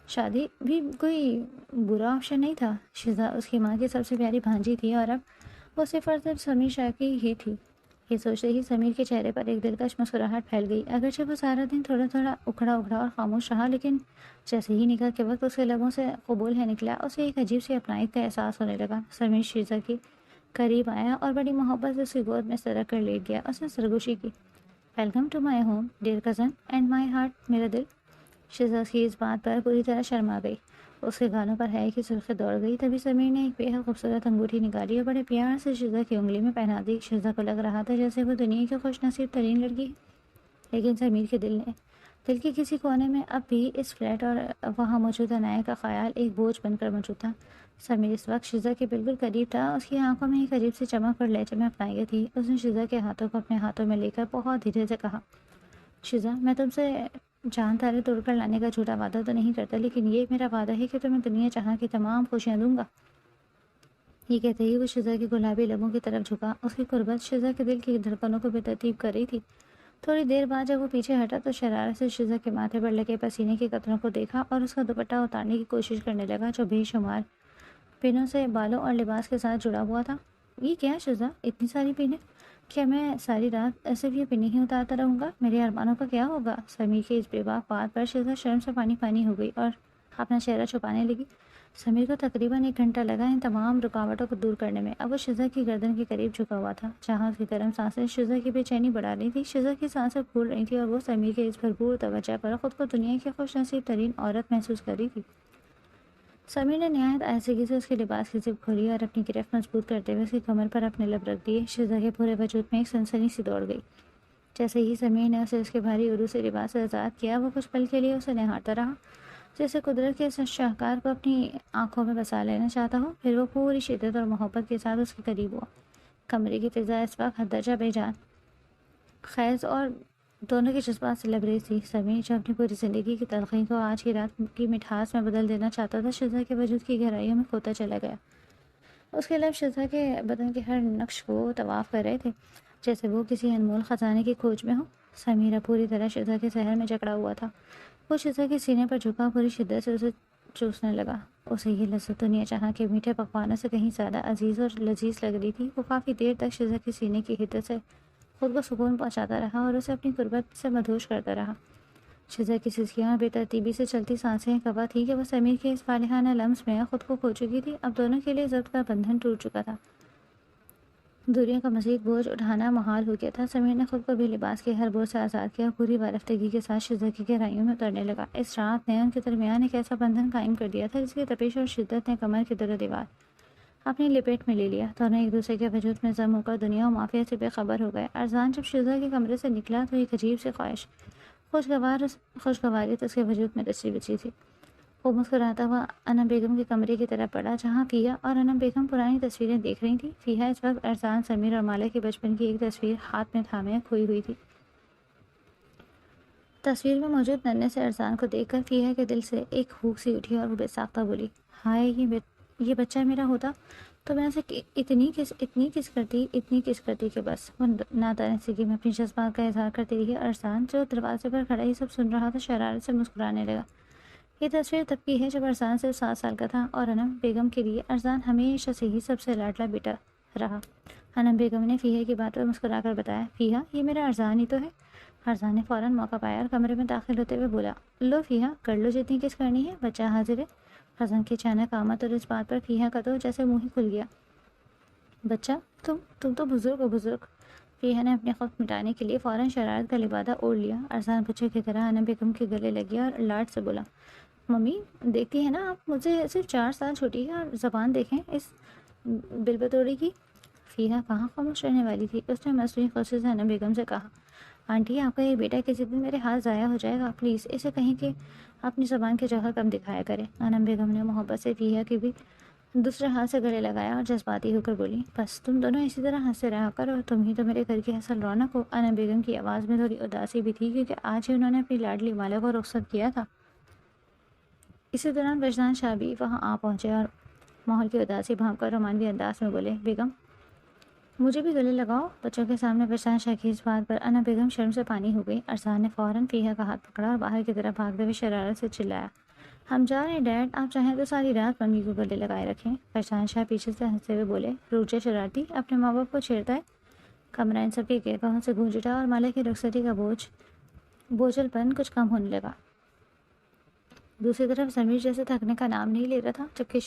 شادی بھی کوئی برا آپشن نہیں تھا۔ شزا اس کی ماں کی سب سے پیاری بھانجی تھی اور اب وہ صرف اور صرف سمیر شاہ کی ہی تھی۔ یہ سوچتے ہی سمیر کے چہرے پر ایک دلکش مسکراہٹ پھیل گئی۔ اگرچہ وہ سارا دن تھوڑا تھوڑا اکھڑا اور خاموش رہا، لیکن جیسے ہی نکاح کے وقت اس کے لبوں سے قبول ہے نکلا، اسے ایک عجیب سی اپنائیت کا احساس ہونے لگا۔ سمیر شزا کے قریب آیا اور بڑی محبت سے اس کی گود میں سرک کر لیٹ گیا۔ اس نے سرگوشی کی، welcome to my home dear cousin and my heart, میرا دل۔ شزا کی اس بات پر پوری طرح شرما گئی، اس کے گالوں پر ہے کہ سرخی دوڑ گئی۔ تبھی سمیر نے ایک بے حد خوبصورت انگوٹھی نکالی اور بڑے پیار سے شزا کی انگلی میں پہنا دی۔ شزا کو لگ رہا تھا جیسے وہ دنیا کی خوش نصیب ترین لڑکی ہے، لیکن سمیر کے دل کے کسی کونے میں اب بھی اس فلیٹ اور وہاں موجود عنایت کا خیال ایک بوجھ بن کر موجود تھا۔ سمیر اس وقت شزا کے بالکل قریب تھا، اس کی آنکھوں میں ایک عجیب سی چمک اور لہجے میں اپنائیت تھی۔ اس نے شزا کے ہاتھوں کو اپنے ہاتھوں میں لے کر بہت دھیرے سے کہا، شزا، میں تم سے جان تارے توڑ کر لانے کا جھوٹا وعدہ تو نہیں کرتا، لیکن یہ میرا وعدہ ہے کہ تمہیں دنیا جہاں کی تمام خوشیاں دوں گا۔ یہ کہتے ہی وہ شزا کی گلابی لبوں کی طرف جھکا۔ اس کی قربت شزا کے دل کی دھڑکنوں کو بے ترتیب کر رہی تھی۔ تھوڑی دیر بعد جب وہ پیچھے ہٹا تو شرارت سے شزا کے ماتھے پر لگے پسینے کے قطروں کو دیکھا اور اس کا دوپٹہ اتارنے کی کوشش کرنے لگا جو بے شمار پنوں سے بالوں اور لباس کے ساتھ جڑا ہوا تھا۔ یہ کیا شزا، اتنی ساری پنیں؟ کیا میں ساری رات صرف یہ پنیں ہی اتارتا رہوں گا؟ میرے ارمانوں کا کیا ہوگا؟ سمیر کی اس بے باک بات پر شزا شرم سے پانی پانی ہو گئی اور اپنا چہرہ چھپانے لگی۔ سمیر کو تقریباً 1 گھنٹہ لگا ان تمام رکاوٹوں کو دور کرنے میں۔ اب وہ شزا کی گردن کے قریب جھکا ہوا تھا، جہاں اس کی گرم سانسیں شزا کی بے چینی بڑھا رہی تھی۔ شزا کی سانسیں پھول رہی تھی اور وہ سمیر کے اس بھرپور توجہ پر خود کو دنیا کی خوش نصیب ترین عورت محسوس کر رہی تھی۔ سمیر نے نہایت آہستگی سے اس کے لباس کی زپ کھولی اور اپنی گرفت مضبوط کرتے ہوئے اس کی کمر پر اپنے لب رکھ دیے۔ شزا کے پورے وجود میں ایک سنسنی سی دوڑ گئی۔ جیسے ہی سمیر نے اسے اس کے بھاری عروج سے لباس سے آزاد کیا، وہ کچھ پل کے لیے اسے نہارتا رہا، جیسے قدرت کے اس شاہکار کو اپنی آنکھوں میں بسا لینا چاہتا ہو۔ پھر وہ پوری شدت اور محبت کے ساتھ اس کے قریب ہوا۔ کمرے کی فضا اس وقت حد درجہ بے جان خیز اور دونوں کے جذبات سے لبریز تھی۔ سمیر جو اپنی پوری زندگی کی تلخی کو آج کی رات کی مٹھاس میں بدل دینا چاہتا تھا، شزا کے وجود کی گہرائیوں میں کھوتا چلا گیا۔ اس کے لب شزا کے بدن کے ہر نقش کو طواف کر رہے تھے، جیسے وہ کسی انمول خزانے کی کھوج میں ہو۔ سمیر پوری طرح شزا کے سحر میں جکڑا ہوا تھا۔ وہ شزا کے سینے پر جھکا پوری شدت سے اسے چوسنے لگا۔ اسے یہ لذت دنیا جہاں کے میٹھے پکوانوں سے کہیں زیادہ عزیز اور لذیذ لگ رہی تھی۔ وہ کافی دیر تک شزا کے سینے کی حدت سے خود کو سکون پہنچاتا رہا اور اسے اپنی قربت سے مدہوش کرتا رہا۔ شزا کی سسکیاں اور بے ترتیبی سے چلتی سانسیں گواہ تھی کہ وہ سمیر کے اس فالحانہ لمس میں خود کو کھو چکی تھی۔ اب دونوں کے لیے ضبط کا بندھن ٹوٹ چکا تھا، دوریوں کا مزید بوجھ اٹھانا محال ہو گیا تھا۔ سمیر نے خود کو بھی لباس کے ہر بوجھ سے آزاد کیا اور پوری وارفتگی کے ساتھ شزا کی گہرائیوں میں اترنے لگا۔ اس رات نے ان کے درمیان ایک ایسا بندھن قائم کر دیا تھا جس کی تپش اور شدت نے کمر کی در و دیوار اپنی لپیٹ میں لے لیا۔ دونوں ایک دوسرے کے وجود میں ضم ہو کر دنیا و مافیہ سے بے خبر ہو گئے۔ ارزان جب شزا کے کمرے سے نکلا تو ایک عجیب سی خواہش، خوشگواریت اس کے وجود میں رچی بچی تھی۔ وہ مسکراتا ہوا انم بیگم کے کمرے کی طرف بڑھا، جہاں فیہ اور انم بیگم پرانی تصویریں دیکھ رہی تھیں۔ فیہ اس وقت ارزان، سمیر اور مالا کے بچپن کی ایک تصویر ہاتھ میں تھامے کھوئی ہوئی تھی۔ تصویر میں موجود ننھے سے ارزان کو دیکھ کر فیہ کے دل سے ایک ہوک سی اٹھی اور وہ بے ساختہ بولی، ہائے، یہ بچہ میرا ہوتا تو میں اسے اتنی کس کرتی کہ بس۔ وہ نادانستگی میں اپنی جذبات کا اظہار کرتی رہی۔ ارزان جو دروازے پر کھڑا یہ سب سن رہا تھا شرارت سے مسکرانے لگا۔ یہ تصویر تب کی ہے جب ارزان صرف 7 سال کا تھا اور انم بیگم کے لیے ارزان ہمیشہ سے ہی سب سے لاڈلا بیٹا رہا۔ انم بیگم نے فیہ کی بات پر مسکرا کر بتایا، فیہ، یہ میرا ارزان ہی تو ہے۔ ارزان نے فوراً موقع پایا اور کمرے میں داخل ہوتے ہوئے بولا، لو فیہ، کر لو جتنی کس کرنی ہے، بچہ حاضر ہے۔ ارزان کی اچانک آمد اور اس بات پر فیہ کا تو جیسے منہ ہی کھل گیا۔ بچہ، تم تو بزرگ ہو، بزرگ۔ فیہ نے اپنے خوف مٹانے کے لیے فوراً شرارت کا لبادہ اوڑھ لیا۔ ارزان بچے کی طرح انم بیگم کے گلے لگ گیا اور لاڈ سے بولا، ممی، دیکھتی ہے نا آپ، مجھ سے صرف 4 سال چھوٹی ہے اور زبان دیکھیں اس بلبتوڑی کی۔ فیہ کہاں خاموش رہنے والی تھی۔ اس نے مصنوعی غصے سے انم بیگم سے کہا، آنٹی، آپ کا یہ بیٹا کسی دن میرے ہاتھ ضائع ہو جائے گا، پلیز اسے کہیں کہ اپنی زبان کے جوہر کم دکھایا کرے۔ انم بیگم نے محبت سے فیہ کی بھی دوسرے ہاتھ سے گلے لگایا اور جذباتی ہو کر بولی، بس تم دونوں اسی طرح ہنستے رہا کرو اور تم ہی تو میرے گھر کی اصل رونق ہو۔ انم بیگم کی آواز میں تھوڑی اداسی بھی تھی کیونکہ آج ہی انہوں نے اپنی لاڈلی مالا کو رخصت کیا تھا۔ اسی دوران وجدان شاہ بھی وہاں آ پہنچے اور ماحول کی اداسی بھانپ کر رومانوی انداز میں بولے، بیگم، مجھے بھی گلے لگاؤ۔ بچوں کے سامنے وجدان شاہ کی اس بات پر انم بیگم شرم سے پانی ہو گئی۔ ارزان نے فوراً فیہ کا ہاتھ پکڑا اور باہر کی طرف بھاگتے ہوئے شرارت سے چلایا، ہم جا رہے ہیں ڈیڈ، آپ چاہیں تو ساری رات ممی کو گلے لگائے رکھیں۔ وجدان شاہ پیچھے سے ہنستے ہوئے بولے، رک جا شرارتی، اپنے ماں باپ کو چھیڑتا ہے۔ کمرہ ان سب کے کہکہوں سے گونج اٹھا اور مالا کی رخصتی کا بوجھل پن کچھ کم ہونے لگا۔ دوسری طرف سمیر جیسے تھکنے کا نام نہیں لے رہا تھا، جبکہ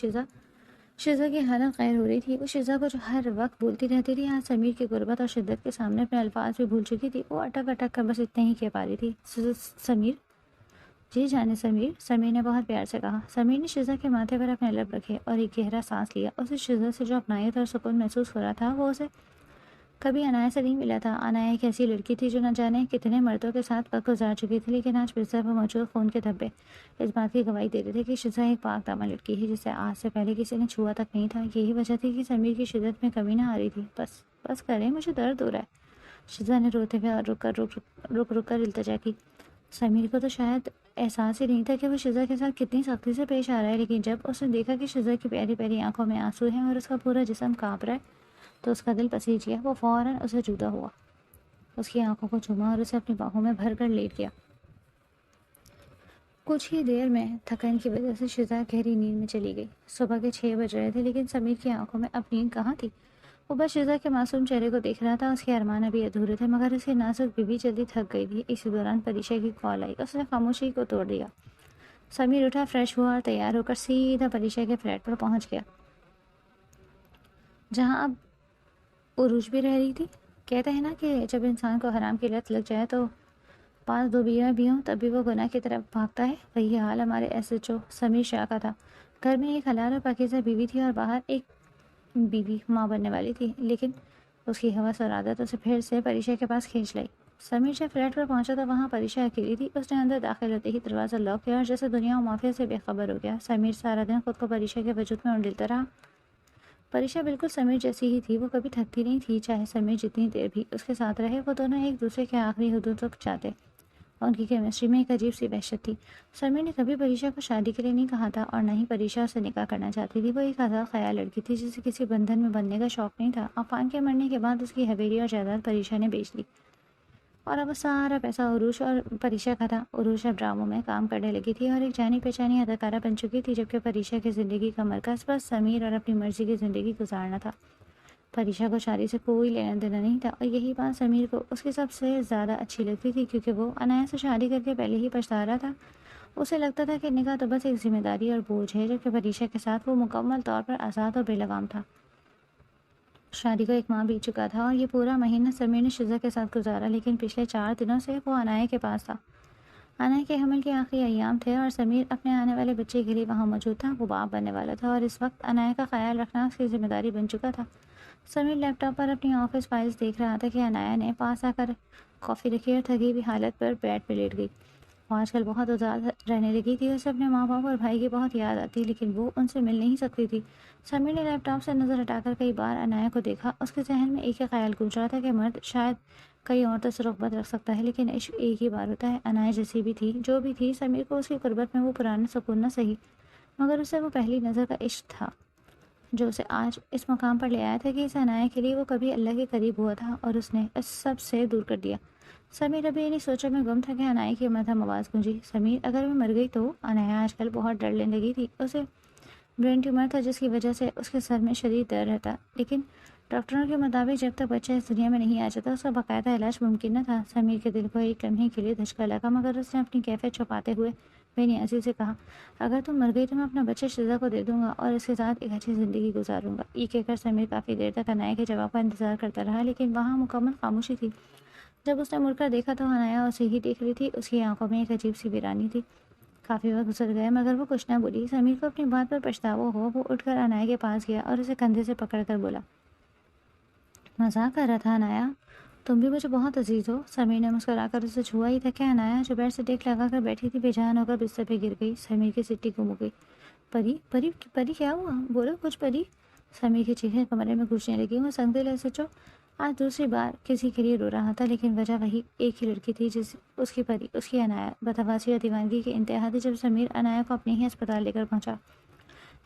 شزا کی حالت غیر ہو رہی تھی۔ وہ شزا کو جو ہر وقت بولتی رہتی تھی، آج سمیر کی غربت اور شدت کے سامنے اپنے الفاظ بھی بھول چکی تھی۔ وہ اٹک اٹک کر بس اتنے ہی کہہ پا رہی تھی، سمیر، جی جانے سمیر نے بہت پیار سے کہا۔ سمیر نے شزا کے ماتھے پر اپنے لب رکھے اور ایک گہرا سانس لیا۔ اسے شزا سے جو اپنائیت اور سکون محسوس ہو رہا تھا وہ اسے کبھی انایا سے نہیں ملا تھا۔ انایا ایک ایسی لڑکی تھی جو نہ جانے کتنے مردوں کے ساتھ وقت گزار چکی تھی، لیکن آج بستر پر موجود خون کے دھبے اس بات کی گواہی دے رہے تھے کہ شزا ایک پاک دامن لڑکی ہے جسے آج سے پہلے کسی نے چھوا تک نہیں تھا۔ یہی وجہ تھی کہ سمیر کی شدت میں کمی نہ آ رہی تھی۔ بس کریں، مجھے درد ہو رہا ہے، شزا نے روتے ہوئے اور رک کر التجا کی۔ سمیر کو تو شاید احساس ہی نہیں تھا کہ وہ شزا کے ساتھ کتنی سختی سے پیش آ رہا ہے، لیکن جب اس نے دیکھا کہ شزا کی پیاری پیاری آنکھوں میں آنسو ہیں اور اس کا پورا جسم کانپ رہا ہے تو اس کا دل پسیج گیا۔ وہ فوراً اسے جدا ہوا، اس کی آنکھوں کو چوما اور اسے اپنی باہوں میں بھر کر لیٹ گیا۔ کچھ ہی دیر میں تھکن کی وجہ سے شزا گہری نیند میں چلی گئی۔ صبح کے 6 بج رہے تھے، لیکن سمیر کی آنکھوں میں اب نیند کہاں تھی۔ وہ بس شزا کے معصوم چہرے کو دیکھ رہا تھا۔ اس کے ارمان ابھی ادھورے تھے، مگر اس کی نازک بیوی جلدی تھک گئی تھی۔ اسی دوران پریشا کی کال آئی، اس نے خاموشی کو توڑ دیا۔ سمیر اٹھا، فریش ہوا اور تیار ہو کر سیدھا پریشا کے فلیٹ پر پہنچ گیا، جہاں اب عروج بھی رہ رہی تھی۔ کہتے ہیں نا کہ جب انسان کو حرام کی لت لگ جائے تو پاس 2 بیویاں بھی ہوں تب بھی وہ گناہ کی طرف بھاگتا ہے۔ وہی حال ہمارے SHO سمیر شاہ کا تھا۔ گھر میں ایک حلال اور پاکیزہ بیوی تھی اور باہر ایک بیوی ماں بننے والی تھی، لیکن اس کی ہوس اور عادت اسے پھر سے پریشا کے پاس کھینچ لائی۔ سمیر جب فلیٹ پر پہنچا تو وہاں پریشا اکیلی تھی۔ اس نے اندر داخل ہوتے ہی دروازہ لاک کیا اور جیسے دنیا و مافیا سے بے خبر ہو گیا۔ سمیر سارا دن خود کو پریشا کے وجود میں اونڈلتا رہا۔ پریشا بالکل سمیر جیسی ہی تھی، وہ کبھی تھکتی نہیں تھی، چاہے سمیر جتنی دیر بھی اس کے ساتھ رہے۔ وہ دونوں ایک دوسرے کے آخری حدود تک جاتے، ان کی کیمسٹری میں ایک عجیب سی وحشت تھی۔ سمیر نے کبھی پریشا کو شادی کے لیے نہیں کہا تھا اور نہ ہی پریشا سے نکاح کرنا چاہتی تھی۔ وہ ایک آزاد خیال لڑکی تھی جسے کسی بندھن میں بندھنے کا شوق نہیں تھا۔ عفان کے مرنے کے بعد اس کی حویلی اور جائیداد پریشا نے بیچ دی اور اب سارا پیسہ عروج اور پریشا کا تھا۔ عروج اب ڈراموں میں کام کرنے لگی تھی اور ایک جانی پہچانی اداکارہ بن چکی تھی، جبکہ پریشا کی زندگی کا مرکز بس سمیر اور اپنی مرضی کی زندگی گزارنا تھا۔ پریشا کو شادی سے کوئی لینا دینا نہیں تھا اور یہی بات سمیر کو اس کی سب سے زیادہ اچھی لگتی تھی، کیونکہ وہ انایا سے شادی کر کے پہلے ہی پچھتا رہا تھا۔ اسے لگتا تھا کہ نکاح تو بس ایک ذمہ داری اور بوجھ ہے، جبکہ پریشا کے ساتھ وہ مکمل طور پر آزاد اور بے لگام تھا۔ شادی کو 1 ماہ بیت چکا تھا اور یہ پورا مہینہ سمیر نے شزا کے ساتھ گزارا، لیکن پچھلے 4 دنوں سے وہ انایا کے پاس تھا۔ انایا کے حمل کے آخری ایام تھے اور سمیر اپنے آنے والے بچے کے لیے وہاں موجود تھا۔ وہ باپ بننے والا تھا اور اس وقت انایا کا خیال رکھنا اس کی ذمہ داری بن چکا تھا۔ سمیر لیپ ٹاپ پر اپنی آفس فائلز دیکھ رہا تھا کہ انایا نے پاس آ کر کافی رکھی اور تھکی ہوئی حالت پر بیڈ پہ لیٹ گئی۔ وہ آج کل بہت اداس رہنے لگی تھی۔ اسے اپنے ماں باپ اور بھائی کی بہت یاد آتی، لیکن وہ ان سے مل نہیں سکتی تھی۔ سمیر نے لیپ ٹاپ سے نظر ہٹا کر کئی بار انایا کو دیکھا۔ اس کے ذہن میں ایک ہی خیال گونج رہا تھا کہ مرد شاید کئی عورتوں سے رغبت رکھ سکتا ہے، لیکن عشق ایک ہی بار ہوتا ہے۔ انایا جیسی بھی تھی، جو بھی تھی، سمیر کو اس کی قربت میں وہ پرانا سکون نہ سہی، مگر اسے وہ پہلی نظر کا عشق تھا جو اسے آج اس مقام پر لے آیا تھا کہ اس انایا کے لیے وہ کبھی اللہ کے قریب ہوا تھا اور اس نے اس سب سے دور کر دیا۔ سمیر ابھی انہیں سوچا میں گم تھا کہ انایا کی مدھم آواز گونجی۔ سمیر، اگر میں مر گئی تو؟ انایا آج کل بہت ڈرنے لگی تھی۔ اسے برین ٹیومر تھا جس کی وجہ سے اس کے سر میں شدید درد رہتا، لیکن ڈاکٹروں کے مطابق جب تک بچہ اس دنیا میں نہیں آ جاتا اس کا باقاعدہ علاج ممکن نہ تھا۔ سمیر کے دل کو ایک لمحے کے لیے دھچکا لگا، مگر اس نے اپنی کیفیت چھپاتے ہوئے بے نیازی سے کہا، اگر تم مر گئی تو میں اپنا بچہ شزا کو دے دوں گا اور اس کے ساتھ ایک اچھی زندگی گزاروں گا۔ یہ کہہ کر سمیر کافی دیر تک انایا کے جواب کا انتظار کرتا رہا، لیکن وہاں مکمل خاموشی تھی۔ جب اس نے مڑ کر دیکھا تو انایا اسے ہی دیکھ رہی تھی۔ اس کی آنکھوں میں ایک عجیب سی ویرانی تھی۔ کافی وقت گزر گیا مگر وہ کچھ نہ بولی۔ سمیر کو اپنی بات پر پچھتاوا ہوا۔ وہ اٹھ کر انایا کے پاس گیا اور اسے کندھے سے پکڑ کر بولا، مذاق کر رہا تھا انایا، تم بھی مجھے بہت عزیز ہو۔ سمیر نے مسکرا کر اسے چھوا ہی تھا کہ انایا جو بیڈ سے ٹیک لگا کر بیٹھی تھی بے جان ہو کر بستر پہ گر گئی۔ سمیر کی سٹی گم ہو گئی۔ پری پری پری کیا ہوا؟ بولو کچھ پری۔ سمیر کی چیخیں کمرے میں گونجنے لگی۔ وہ سنگ دل SHO آج دوسری بار کسی کے لیے رو رہا تھا، لیکن وجہ وہی ایک ہی لڑکی تھی، جس اس کی پری، اس کی انایا۔ بدحواسی اور دیوانگی کے انتہا تھی جب سمیر انایا کو اپنے ہی اسپتال لے کر پہنچا۔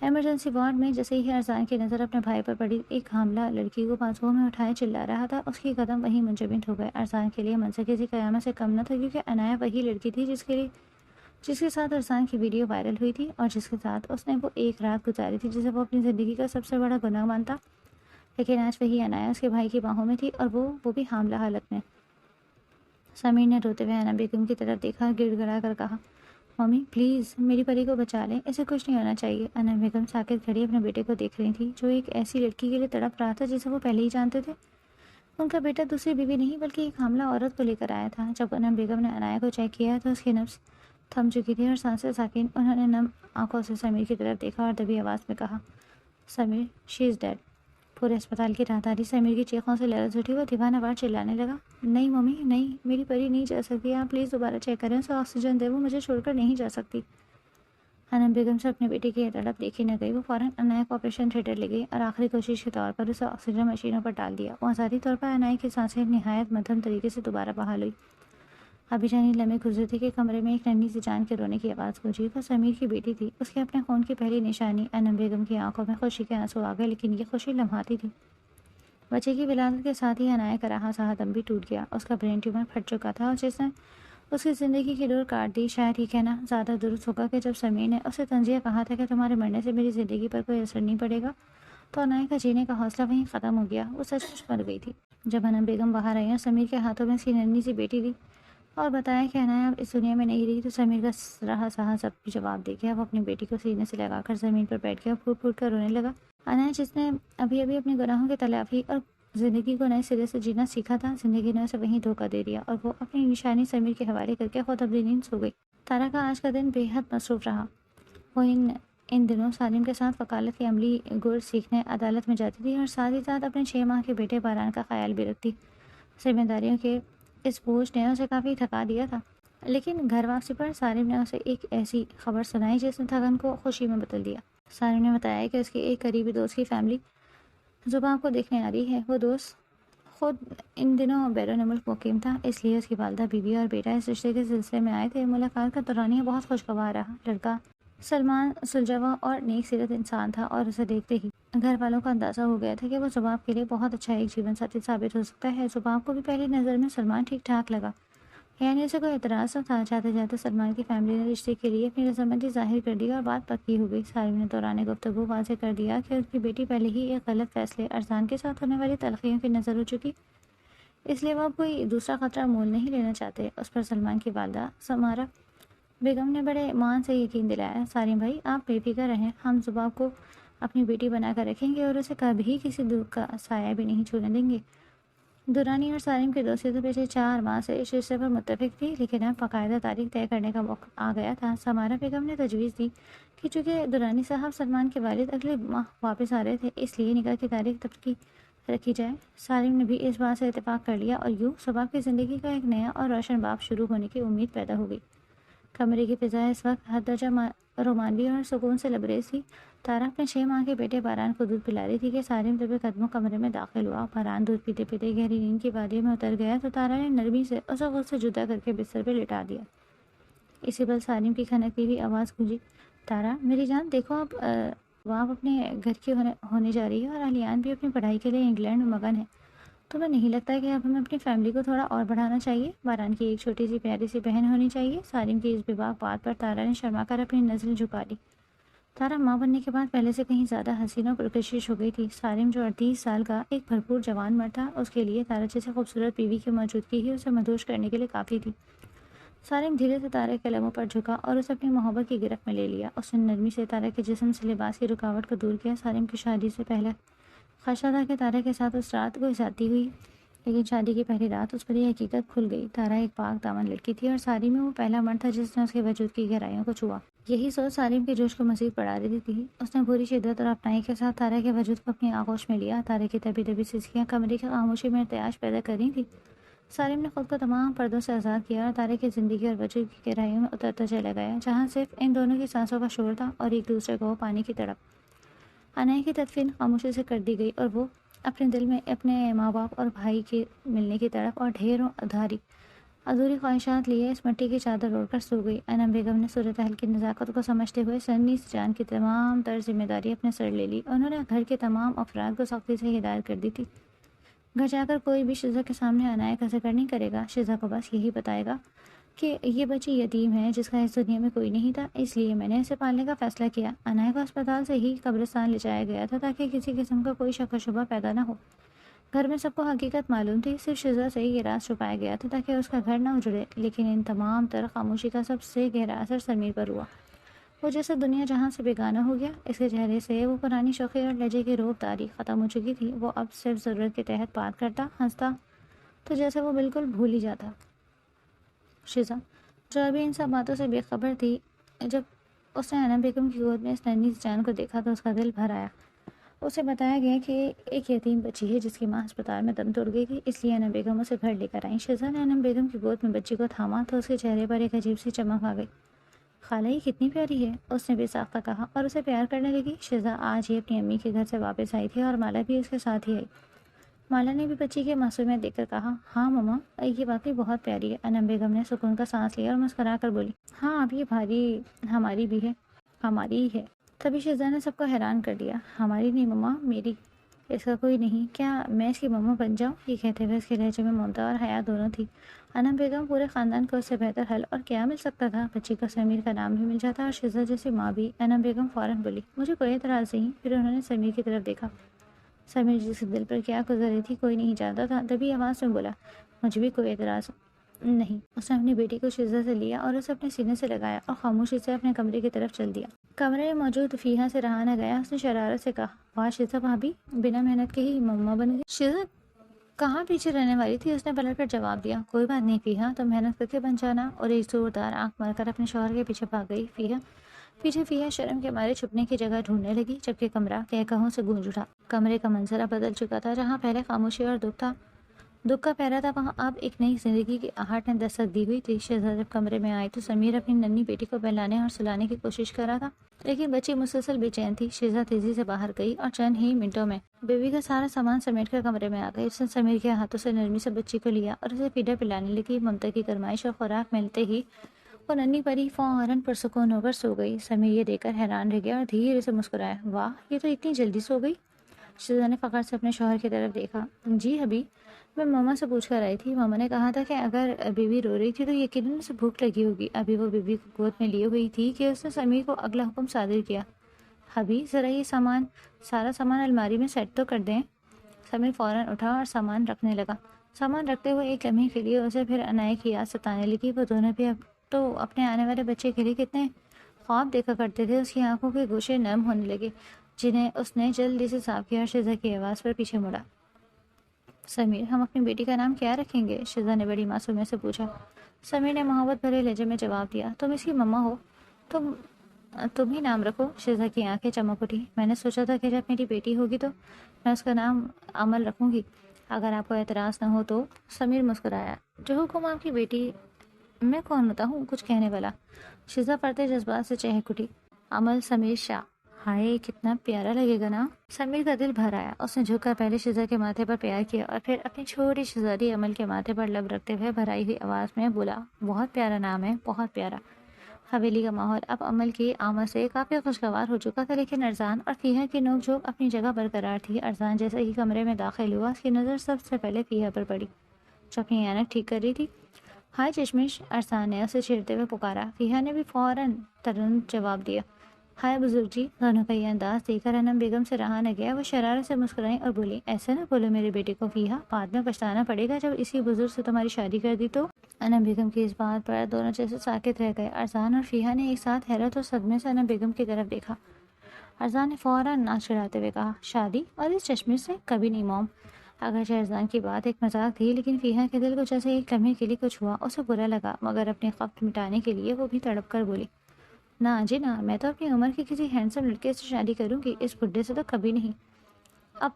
ایمرجنسی وارڈ میں جیسے ہی ارزان کی نظر اپنے بھائی پر پڑی، ایک حاملہ لڑکی کو بازوؤں میں اٹھائے چلا رہا تھا۔ اس کی قدم وہیں منجمد ہو گئے۔ ارزان کے لیے منظر کسی قیامت سے کم نہ تھا، کیونکہ انایا وہی لڑکی تھی جس کے ساتھ ارزان کی ویڈیو وائرل ہوئی تھی اور جس کے ساتھ اس نے وہ ایک رات گزاری تھی جسے وہ اپنی زندگی کا سب سے بڑا گناہ مانتا۔ لیکن آج وہی انایا اس کے بھائی کی باہوں میں تھی اور وہ بھی حاملہ حالت میں۔ سمیر نے روتے ہوئے انا بیگم کی طرف دیکھا اور گڑ گڑا کر کہا، ممی پلیز میری پری کو بچا لیں، اسے کچھ نہیں ہونا چاہیے۔ انا بیگم ساکت کھڑی اپنے بیٹے کو دیکھ رہی تھی جو ایک ایسی لڑکی کے لیے تڑپ رہا تھا جسے وہ پہلے ہی جانتے تھے۔ ان کا بیٹا دوسری بیوی نہیں بلکہ ایک حاملہ عورت کو لے کر آیا تھا۔ جب انا بیگم نے انایا کو چیک کیا تو اس کی نبض تھم چکی تھی اور سانسیں ساکن. انہوں نے نم آنکھوں سے سمیر کی طرف دیکھا اور دبی آواز میں کہا, سمیر, شی از ڈیڈ. پورے اسپتال کی راہداری سمیر کی چیخوں سے لرز اٹھی. وہ دیوانہ وار چلانے لگا, نہیں ممی نہیں, میری پری نہیں جا سکتی, آپ پلیز دوبارہ چیک کریں, اسے آکسیجن دے, وہ مجھے چھوڑ کر نہیں جا سکتی. انم بیگم سے اپنے بیٹی کی یہ تڑپ دیکھی نہ گئی. وہ فوراً عنایہ کو آپریشن تھیٹر لے گئی اور آخری کوشش کے طور پر اسے آکسیجن مشینوں پر ڈال دیا. وہ ذاتی طور پر عنایہ کی سانسیں نہایت مدھم طریقے سے دوبارہ بحال ہوئی. ابھی جانی لمحے گزرے تھے کہ کمرے میں ایک ننھی سی جان کے رونے کی آواز گونجی. وہ سمیر کی بیٹی تھی. اس کے اپنے خون کی پہلی نشانی. انم بیگم کی آنکھوں میں خوشی کے آنسو آ گئے, لیکن یہ خوشی لمحاتی تھی. بچے کی ولادت کے ساتھ ہی عنایہ کا رہا سہا دم بھی ٹوٹ گیا. اس کا برین ٹیومر پھٹ چکا تھا اور جس نے اس کی زندگی کی ڈور کاٹ دی. شاید یہ کہنا زیادہ درست ہوگا کہ جب سمیر نے اسے تنزیہ کہا تھا کہ تمہارے مرنے سے میری زندگی پر کوئی اثر نہیں پڑے گا, تو عنایہ کا جینے کا حوصلہ وہیں ختم ہو گیا. وہ سچ مچ مر گئی تھی. جب انم بیگم باہر آئی اور سمیر کے ہاتھوں میں اس کی ننھی سی بیٹی دی اور بتایا کہ عنایہ اب اس دنیا میں نہیں رہی, تو سمیر کا رہا سہا سب بھی جواب دے گیا. وہ اپنی بیٹی کو سینے سے لگا کر زمین پر بیٹھ گیا اور پھوٹ پھوٹ کر رونے لگا. عنایہ جس نے ابھی ابھی اپنے گناہوں کی تلافی اور زندگی کو نئے سرے سے جینا سیکھا تھا, زندگی نے اسے وہیں دھوکہ دے دیا اور وہ اپنی نشانی سمیر کے حوالے کر کے خود اپنی نیند سو گئی. تارا کا آج کا دن بے حد مصروف رہا. وہ ان دنوں سالم کے ساتھ وکالت کے عملی گر سیکھنے عدالت میں جاتی تھی اور ساتھ ہی ساتھ اپنے 6 ماہ کے بیٹے باران کا خیال بھی رکھتی. ذمہ داریوں کے اس بوجھ نے اسے کافی تھکا دیا تھا, لیکن گھر واپسی پر سالم نے اسے ایک ایسی خبر سنائی جس نے تھکن کو خوشی میں بدل دیا. سالم نے بتایا کہ اس کے ایک قریبی دوست کی فیملی زبان کو دیکھنے آ رہی ہے. وہ دوست خود ان دنوں بیرون ملک مقیم تھا, اس لیے اس کی والدہ, بیوی اور بیٹا اس رشتے کے سلسلے میں آئے تھے. ملاقات کا دورانیہ بہت خوشگوار رہا. لڑکا سلمان سلجھاوا اور نیک سیرت انسان تھا اور اسے دیکھتے ہی گھر والوں کا اندازہ ہو گیا تھا کہ وہ زباب کے لیے بہت اچھا ایک جیون ساتھی ثابت ہو سکتا ہے. زباب کو بھی پہلی نظر میں سلمان ٹھیک ٹھاک لگا, یعنی اسے کوئی اعتراض نہ تھا. جاتے جاتے سلمان کی فیملی نے رشتے کے لیے اپنی رضامندی ظاہر کر دی اور بات پکی ہو گئی. سالم نے دوران گفتگو واضح کر دیا کہ اس کی بیٹی پہلے ہی ایک غلط فیصلے ارزان کے ساتھ ہونے والی تلخیوں کی نظر ہو چکی, اس لیے وہ اب کوئی دوسرا خطرہ مول نہیں لینا چاہتے. اس پر سلمان کی والدہ سمارا بیگم نے بڑے مان سے یقین دلایا, سالم بھائی آپ بے فکر رہیں, ہم زباب کو اپنی بیٹی بنا کر رکھیں گے اور اسے کبھی کسی دکھ کا سایہ بھی نہیں چھونے دیں گے. دورانی اور سالم کی دوستی تو پچھلے 4 ماہ سے اس رشتے پر متفق تھی, لیکن اب باقاعدہ تاریخ طے کرنے کا وقت آ گیا تھا. سمارا بیگم نے تجویز دی کہ چونکہ دورانی صاحب سلمان کے والد اگلے ماہ واپس آ رہے تھے, اس لیے نکاح کی تاریخ تب کی رکھی جائے. سالم نے بھی اس بات سے اتفاق کر لیا اور یوں زباب کی زندگی کا ایک نیا اور روشن باب شروع ہونے کی امید پیدا ہو گئی. کمرے کی فضا اس وقت حد درجہ رومانوی اور سکون سے لبریز تھی. تارا اپنے 6 ماہ کے بیٹے باران کو دودھ پلا رہی تھی کہ سالم طبی قدموں کمرے میں داخل ہوا. باران دودھ پیتے پیتے گہری نیند کی وادی میں اتر گیا تو تارا نے نرمی سے اسے خود سے جدا کر کے بستر پہ لٹا دیا. اسی پل سالم کی کھنکتی ہوئی آواز گونجی, تارا میری جان دیکھو, اب آپ اپنے گھر کی ہونے جا رہی ہے اور الیان بھی اپنی پڑھائی کے لیے انگلینڈ میں مگن ہے. تمہیں نہیں لگتا کہ اب ہمیں اپنی فیملی کو تھوڑا اور بڑھانا چاہیے؟ باران کی ایک چھوٹی سی پیاری سی بہن ہونی چاہیے. سالم کی اس بے باک بات پر تارا نے شرما کر اپنی نظریں جھکا لی. تارا ماں بننے کے بعد پہلے سے کہیں زیادہ حسین و پرکشش ہو گئی تھی. سالم جو 38 سال کا ایک بھرپور جوان مرد تھا, اس کے لیے تارا جیسے خوبصورت بیوی کی موجودگی ہی اسے مدہوش کرنے کے لیے کافی تھی. سالم دھیرے سے تارا کے لبوں پر جھکا اور اسے اپنی محبت کی گرفت میں لے لیا. اس نے نرمی سے تارا کے جسم سے لباس کی رکاوٹ کو دور کیا. سالم کی شادی سے پہلے خدشہ تھا کہ تارا کے ساتھ اس رات کوئی زیادتی ہوئی, لیکن شادی کی پہلی رات اس پر یہ حقیقت کھل گئی. تارا ایک پاک دامن لڑکی تھی اور سالم میں وہ پہلا مرد تھا جس نے اس کے وجود کی گہرائیوں کو چھوا. یہی سوچ سالم کے جوش کو مزید بڑھا دیتی تھی. اس نے پوری شدت اور اپنائی کے ساتھ تارا کے وجود کو اپنی آغوش میں لیا. تارا کی دبی دبی سسکیاں کمرے کی خاموشی میں ارتعاش پیدا کر رہی تھی. سالم نے خود کو تمام پردوں سے آزاد کیا اور تارا کی زندگی اور وجود کی گہرائیوں میں اترتا چلا گیا, جہاں صرف ان دونوں کی سانسوں کا شور تھا اور ایک دوسرے کو پانی کی تڑپ. عنایہ کی تدفین خاموشی سے کر دی گئی اور وہ اپنے دل میں اپنے ماں باپ اور بھائی کے ملنے کی تڑپ اور ڈھیروں ادھوری خواہشات لیے اس مٹی کی چادر اوڑھ کر سو گئی. انم بیگم نے صورتحال کی نزاکت کو سمجھتے ہوئے سنی جان کی تمام تر ذمہ داری اپنے سر لے لی. انہوں نے گھر کے تمام افراد کو سختی سے ہدایت کر دی تھی, گھر جا کر کوئی بھی شزا کے سامنے عنایہ کا ذکر نہیں کرے گا. شزا کو بس یہی بتائے گا کہ یہ بچی یتیم ہے جس کا اس دنیا میں کوئی نہیں تھا, اس لیے میں نے اسے پالنے کا فیصلہ کیا. عنایہ کو اسپتال سے ہی قبرستان لے جایا گیا تھا تاکہ کسی قسم کا کوئی شک و شبہ پیدا نہ ہو. گھر میں سب کو حقیقت معلوم تھی, صرف شزا سے ہی یہ راز چھپایا گیا تھا تاکہ اس کا گھر نہ اجڑے. لیکن ان تمام تر خاموشی کا سب سے گہرا اثر سمیر پر ہوا. وہ جیسے دنیا جہاں سے بیگانہ ہو گیا. اس کے چہرے سے وہ پرانی شوخی اور لہجے کی روب داری ختم ہو چکی تھی. وہ اب صرف ضرورت کے تحت بات کرتا, ہنستا تو جیسے وہ بالکل بھول ہی جاتا. شزا, جو ابھی ان سب باتوں سے بے خبر تھی، جب اس نے انم بیگم کی گود میں اس ننھی سی جان کو دیکھا تو اس کا دل بھر آیا۔ اسے بتایا گیا کہ ایک یتیم بچی ہے جس کی ماں اسپتال میں دم توڑ گئی تھی، اس لیے انم بیگم اسے گھر لے کر آئیں۔ شہزاد نے انم بیگم کی گود میں بچی کو تھاما تو اس کے چہرے پر ایک عجیب سی چمک آ گئی۔ خالہ یہ کتنی پیاری ہے، اس نے بے ساختہ کہا اور اسے پیار کرنے لگی۔ شہزاد آج ہی اپنی امی کے گھر سے واپس آئی تھی اور مالا بھی اس کے ساتھ ہی آئی۔ مالا نے بھی بچی کی معصومیت دیکھ کر کہا، ہاں مما، یہ واقعی بہت پیاری ہے۔ انم بیگم نے سکون کا سانس لیا اور مسکرا کر بولی، ہاں اب یہ بھاری ہماری بھی ہے، ہماری ہی ہے۔ تبھی شہزاد نے سب کو حیران کر دیا، ہماری نہیں مما، میری، اس کا کوئی نہیں، کیا میں اس کی مما بن جاؤں؟ یہ کہتے ہوئے اس کے لہجے میں ممتا اور حیا دونوں تھی۔ انم بیگم، پورے خاندان کو اس سے بہتر حل اور کیا مل سکتا تھا؟ بچی کو سمیر کا نام بھی مل جاتا اور شہزاد جیسی ماں بھی۔ انم بیگم فوراً بولی، مجھے کوئی اعتراض نہیں۔ پھر انہوں نے سمیر کی طرف دیکھا۔ سمیر جس کے دل پر کیا گزر رہی تھی کوئی نہیں جانتا تھا، تبھی آواز میں بولا، مجھے بھی کوئی اعتراض نہیں۔ اس نے اپنی بیٹی کو شہزاد سے لیا اور اسے اپنے سینے سے لگایا اور خاموشی سے اپنے کمرے کی طرف چل دیا۔ کمرے میں موجود فیہا سے رہا نہ گیا، اس نے شرارت سے کہا، واہ شہزاد بھابی، بنا محنت کے ہی مما بن گئی۔ شہزاد کہاں پیچھے رہنے والی تھی، اس نے پلٹ کر جواب دیا، کوئی بات نہیں فیہا، تم محنت کر کے بن جانا، اور ایک زوردار آنکھ مار کر اپنے شوہر کے پیچھے بھاگ گئی۔ پیچھے فیہا شرم کے مارے چھپنے کی جگہ ڈھونڈنے لگی، جبکہ کمرہ کہکہوں سے گونج اٹھا۔ کمرے کا منظر اب بدل چکا تھا، جہاں پہلے خاموشی اور دکھ کا پہرا تھا، وہاں اب ایک نئی زندگی کی آہٹ نے دستک دی ہوئی تھی۔ شہزاد جب کمرے میں آئی تو سمیر اپنی ننھی بیٹی کو بہلانے اور سلانے کی کوشش کر رہا تھا، لیکن بچی مسلسل بے چین تھی۔ شہزاد تیزی سے باہر گئی اور چند ہی منٹوں میں بیوی کا سارا سامان سمیٹ کر کمرے میں آ گئی۔ اس نے سمیر کے ہاتھوں سے نرمی سے بچی کو لیا اور اسے فیڈر پلانے لگی۔ ممتا کی گرمائش اور خوراک ملتے ہی وہ ننھی پری فوراً پرسکون ہو کر سو گئی۔ سمیر یہ دیکھ کر حیران رہ گیا اور دھیرے سے مسکرایا، واہ یہ تو اتنی جلدی سو گئی۔ شہزاد نے فخر سے اپنے شوہر کی طرف دیکھا، جی ابھی میں ماما سے پوچھ کر آئی تھی، ماما نے کہا تھا کہ اگر بیوی رو رہی تھی تو یقیناً اسے بھوک لگی ہوگی۔ ابھی وہ بیوی کو گود میں لیے ہوئی تھی کہ اس نے سمیر کو اگلا حکم صادر کیا، ابھی ذرا یہ سارا سامان الماری میں سیٹ تو کر دیں۔ سمیر فوراً اٹھا اور سامان رکھنے لگا۔ سامان رکھتے ہوئے ایک لمحے کے لیے اسے پھر انائے کی یاد ستانے لگی۔ وہ دونوں بھی اب تو اپنے آنے والے بچے کے لیے کتنے خواب دیکھا کرتے تھے۔ اس کی آنکھوں کے گوشے نرم ہونے لگے، جنہیں اس نے جلدی سے صاف کیا اور شہزاد کی آواز پر پیچھے مڑا، سمیر ہم اپنی بیٹی کا نام کیا رکھیں گے؟ شہزاد نے بڑی معصومیت سے پوچھا۔ سمیر نے محبت بھرے لہجے میں جواب دیا، تم اس کی مما ہو، تم ہی نام رکھو۔ شہزاد کی آنکھیں چمک اٹھی، میں نے سوچا تھا کہ جب میری بیٹی ہوگی تو میں اس کا نام عمل رکھوں گی، اگر آپ کو اعتراض نہ ہو تو۔ سمیر مسکرایا، جو حکم آپ کی بیٹی، میں کون ہوتا ہوں کچھ کہنے والا؟ شہزاد پڑتے جذبات سے چہک اٹھی، عمل سمیر شاہ، ہائے کتنا پیارا لگے گا نا۔ سمیر کا دل بھر آیا، اس نے جھک کر پہلے شہزاد کے ماتھے پر پیار کیا اور پھر اپنی چھوٹی شہزادی عمل کے ماتھے پر لب رکھتے ہوئے بھرائی ہوئی آواز میں بولا، بہت پیارا نام ہے، بہت پیارا۔ حویلی کا ماحول اب عمل کی آمد سے کافی خوشگوار ہو چکا تھا، لیکن ارزان اور فیہا کی نوک جھوک اپنی جگہ برقرار تھی۔ ارزان جیسے ہی کمرے میں داخل ہوا، اس کی نظر سب سے پہلے فیہا پر پڑی، جو اپنی اینک ٹھیک کر رہی تھی۔ ہائے چشمش، ارزان نے اسے چھیڑتے ہوئے پکارا۔ فیہا نے بھی فوراً ترنت جواب دیا، ہائے بزرگ جی۔ دونوں کا یہ انداز دیکھ کر انم بیگم سے رہا نہ گیا، وہ شرارت سے مسکرائیں اور بولی، ایسے نہ بولو میری بیٹی کو فیہا، بعد میں پچھتانا پڑے گا جب اسی بزرگ سے تمہاری شادی کر دی تو۔ انم بیگم کی اس بات پر دونوں جیسے ساکت رہ گئے۔ ارزان اور فیہا نے ایک ساتھ حیرت اور صدمے سے انم بیگم کی طرف دیکھا۔ ارزان نے فوراً ناک چڑھاتے ہوئے کہا، شادی اور اس چشمش سے؟ کبھی نہیں موم۔ اگرچہ ارزان کی بات ایک مذاق تھی، لیکن فیہا کے دل کو جیسے ایک لمحے کے لیے کچھ ہوا، اسے برا لگا، مگر اپنی خفت مٹانے کے لیے وہ بھی تڑپ کر بولی، نہ جی نہ، میں تو اپنی عمر کی کسی ہینڈسم لڑکے سے شادی کروں گی، اس بڈھے سے تو کبھی نہیں۔ اب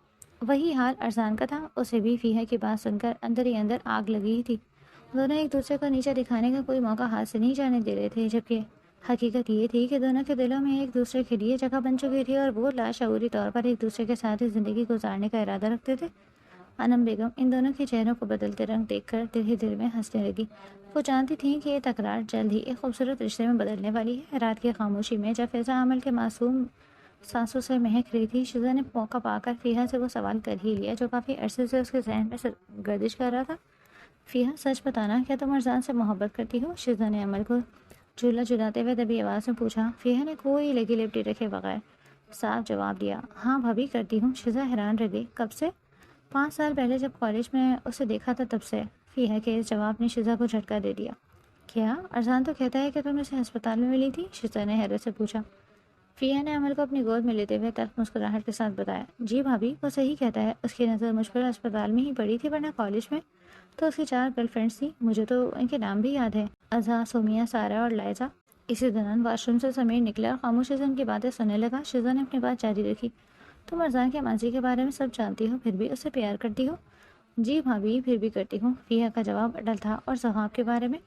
وہی حال ارزان کا تھا، اسے بھی فیہا کی بات سن کر اندر ہی اندر آگ لگی ہی تھی۔ دونوں ایک دوسرے کو نیچے دکھانے کا کوئی موقع ہاتھ سے نہیں جانے دے رہے تھے، جبکہ حقیقت یہ تھی کہ دونوں کے دلوں میں ایک دوسرے کے لیے جگہ بن چکی تھی اور وہ لاشعوری طور پر ایک دوسرے کے ساتھ ہی زندگی گزارنے کا ارادہ رکھتے تھے۔ انم بیگم ان دونوں کے چہروں کو بدلتے رنگ دیکھ کر دل ہی دل میں ہنسنے لگی۔ وہ جانتی تھیں کہ یہ تکرار جلد ہی ایک خوبصورت رشتے میں بدلنے والی ہے۔ رات کی خاموشی میں جب فضا عمل کے معصوم سانسوں سے مہک رہی تھی، شہزاد نے موقع پا کر فیہا سے وہ سوال کر ہی لیا جو کافی عرصے سے اس کے ذہن میں گردش کر رہا تھا، فیہا سچ بتانا، کیا تم ارزان سے محبت کرتی ہو؟ شہزاد نے عمل کو جھولا جھلاتے ہوئے دبی آواز میں پوچھا۔ فیہا نے کوئی لگی لپٹی رکھے بغیر صاف جواب دیا، ہاں بھابی کرتی ہوں۔ شہزاد حیران رہ گئی، کب سے؟ 5 سال پہلے جب کالج میں اسے دیکھا تھا تب سے۔ فیہا کے اس جواب نے شہزاد کو جھٹکا دے دیا۔ کیا ارزان تو کہتا ہے کہ تم اسے ہسپتال میں ملی تھی؟ شہزاد نے حیرت سے پوچھا۔ فیہا نے عمل کو اپنی گود میں لیتے ہوئے تلخ مسکراہٹ کے ساتھ بتایا، جی بھابھی وہ صحیح کہتا ہے، اس کی نظر مجھ پر اسپتال میں ہی پڑی تھی، ورنہ کالج میں تو اس کی 4 گرل فرینڈس تھیں، مجھے تو ان کے نام بھی یاد ہے، ازا، سومیا، سارا اور لائزا۔ اسی دوران واش روم سے سمیر نکلا اور خاموشی سے ان کی باتیں سننے لگا۔ شیزا نے اپنی بات جاری رکھی، تم ارزان کے ماضی کے بارے میں سب جانتی ہو، پھر بھی اسے پیار کرتی ہو؟ جی بھابھی، پھر بھی کرتی ہوں، فیہ کا جواب اٹل تھا۔ اور ثواب کے بارے میں؟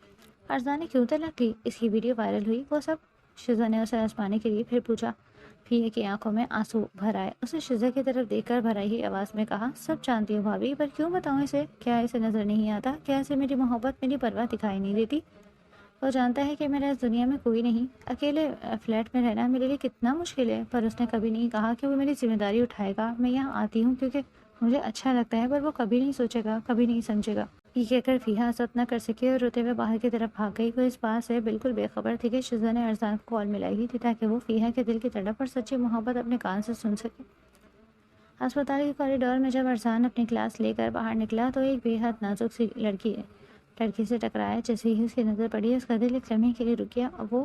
ارزان نے کیوں طلاق لی؟ اس کی ویڈیو وائرل ہوئی، وہ سب؟ شیزا نے اسے آزمانے کے لیے پھر پوچھا۔ فیہ کی آنکھوں میں آنسو بھر آئے، اسے شیزا کی طرف دیکھ کر بھرائی ہوئی آواز میں کہا، سب جانتی ہوں بھابھی، پر کیوں بتاؤں اسے؟ کیا اسے نظر نہیں آتا؟ کیا اسے میری محبت، میری پرواہ دکھائی نہیں دیتی؟ وہ جانتا ہے کہ میرا اس دنیا میں کوئی نہیں، اکیلے فلیٹ میں رہنا میرے لیے کتنا مشکل ہے، پر اس نے کبھی نہیں کہا کہ وہ میری ذمہ داری اٹھائے گا۔ میں یہاں آتی ہوں کیونکہ مجھے اچھا لگتا ہے، پر وہ کبھی نہیں سوچے گا، کبھی نہیں سمجھے گا۔ یہ کہہ کر فیہ عزت نہ کر سکی اور روتے ہوئے باہر کی طرف بھاگ گئی۔ وہ اس بات سے بالکل بے خبر تھی کہ شیزا نے ارزان کو کال ملائی ہوئی تھی تاکہ وہ فیہ کے دل کی تڑپ اور سچی محبت اپنے کان سے سن سکے۔ ہسپتال کے کوریڈور میں جب ارزان اپنی کلاس لے کر باہر نکلا تو ایک بے حد نازک سی لڑکی سے ٹکرایا۔ جیسے ہی اس کی نظر پڑی، اس کا دل ایک لمحے کے لیے رک گیا۔ وہ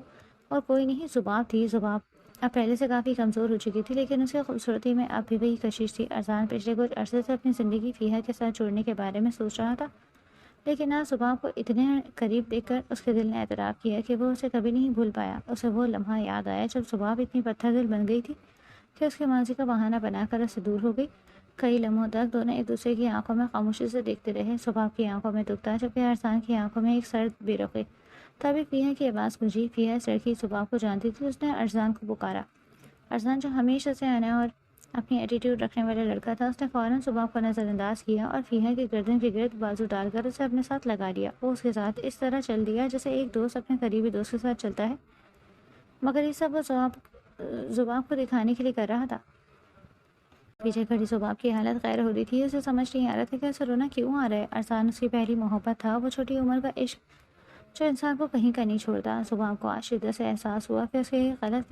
اور کوئی نہیں، زباب تھی۔ زباب اب پہلے سے کافی کمزور ہو چکی تھی، لیکن اس کی خوبصورتی میں اب بھی وہی کشش تھی۔ ارزان پچھلے کچھ عرصے سے اپنی زندگی فیہ کے ساتھ جوڑنے کے بارے میں سوچ رہا تھا، لیکن آج زباب کو اتنے قریب دیکھ کر اس کے دل نے اعتراف کیا کہ وہ اسے کبھی نہیں بھول پایا۔ اسے وہ لمحہ یاد آیا جب زباب اتنی پتھر دل بن گئی تھی کہ اس کے ماضی کا بہانہ بنا کر اس سے دور ہو گئی۔ کئی لمحوں تک دونوں ایک دوسرے کی آنکھوں میں خاموشی سے دیکھتے رہے۔ زباب کی آنکھوں میں دکھ تھا، جبکہ ارزان کی آنکھوں میں ایک سرد بے رخی۔ تبھی فیہ کی آواز گونجی۔ فیہ اس لڑکی زباب کو جانتی تھی، اس نے ارزان کو پکارا۔ ارزان جو ہمیشہ سے آنا اور اپنی ایٹیٹیوڈ رکھنے والا لڑکا تھا، اس نے فوراً زباب کو نظر انداز کیا اور فیہ کی گردن کے گرد بازو ڈال کر اسے اپنے ساتھ لگا لیا۔ وہ اس کے ساتھ اس طرح چل دیا جیسے ایک دوست اپنے قریبی دوست کے ساتھ چلتا ہے، مگر یہ سب وہ زباب کو دکھانے کے لیے کر رہا تھا۔ پیچھے کھڑی زباب کی حالت غیر عادی تھی، اسے سمجھ نہیں آ رہا تھا کہ اسے رونا کیوں آ رہا ہے۔ ارزان اس کی پہلی محبت تھا، وہ چھوٹی عمر کا عشق جو انسان کو کہیں کا نہیں چھوڑتا۔ زباب کو آج شدت سے احساس ہوا کہ اس کے غلط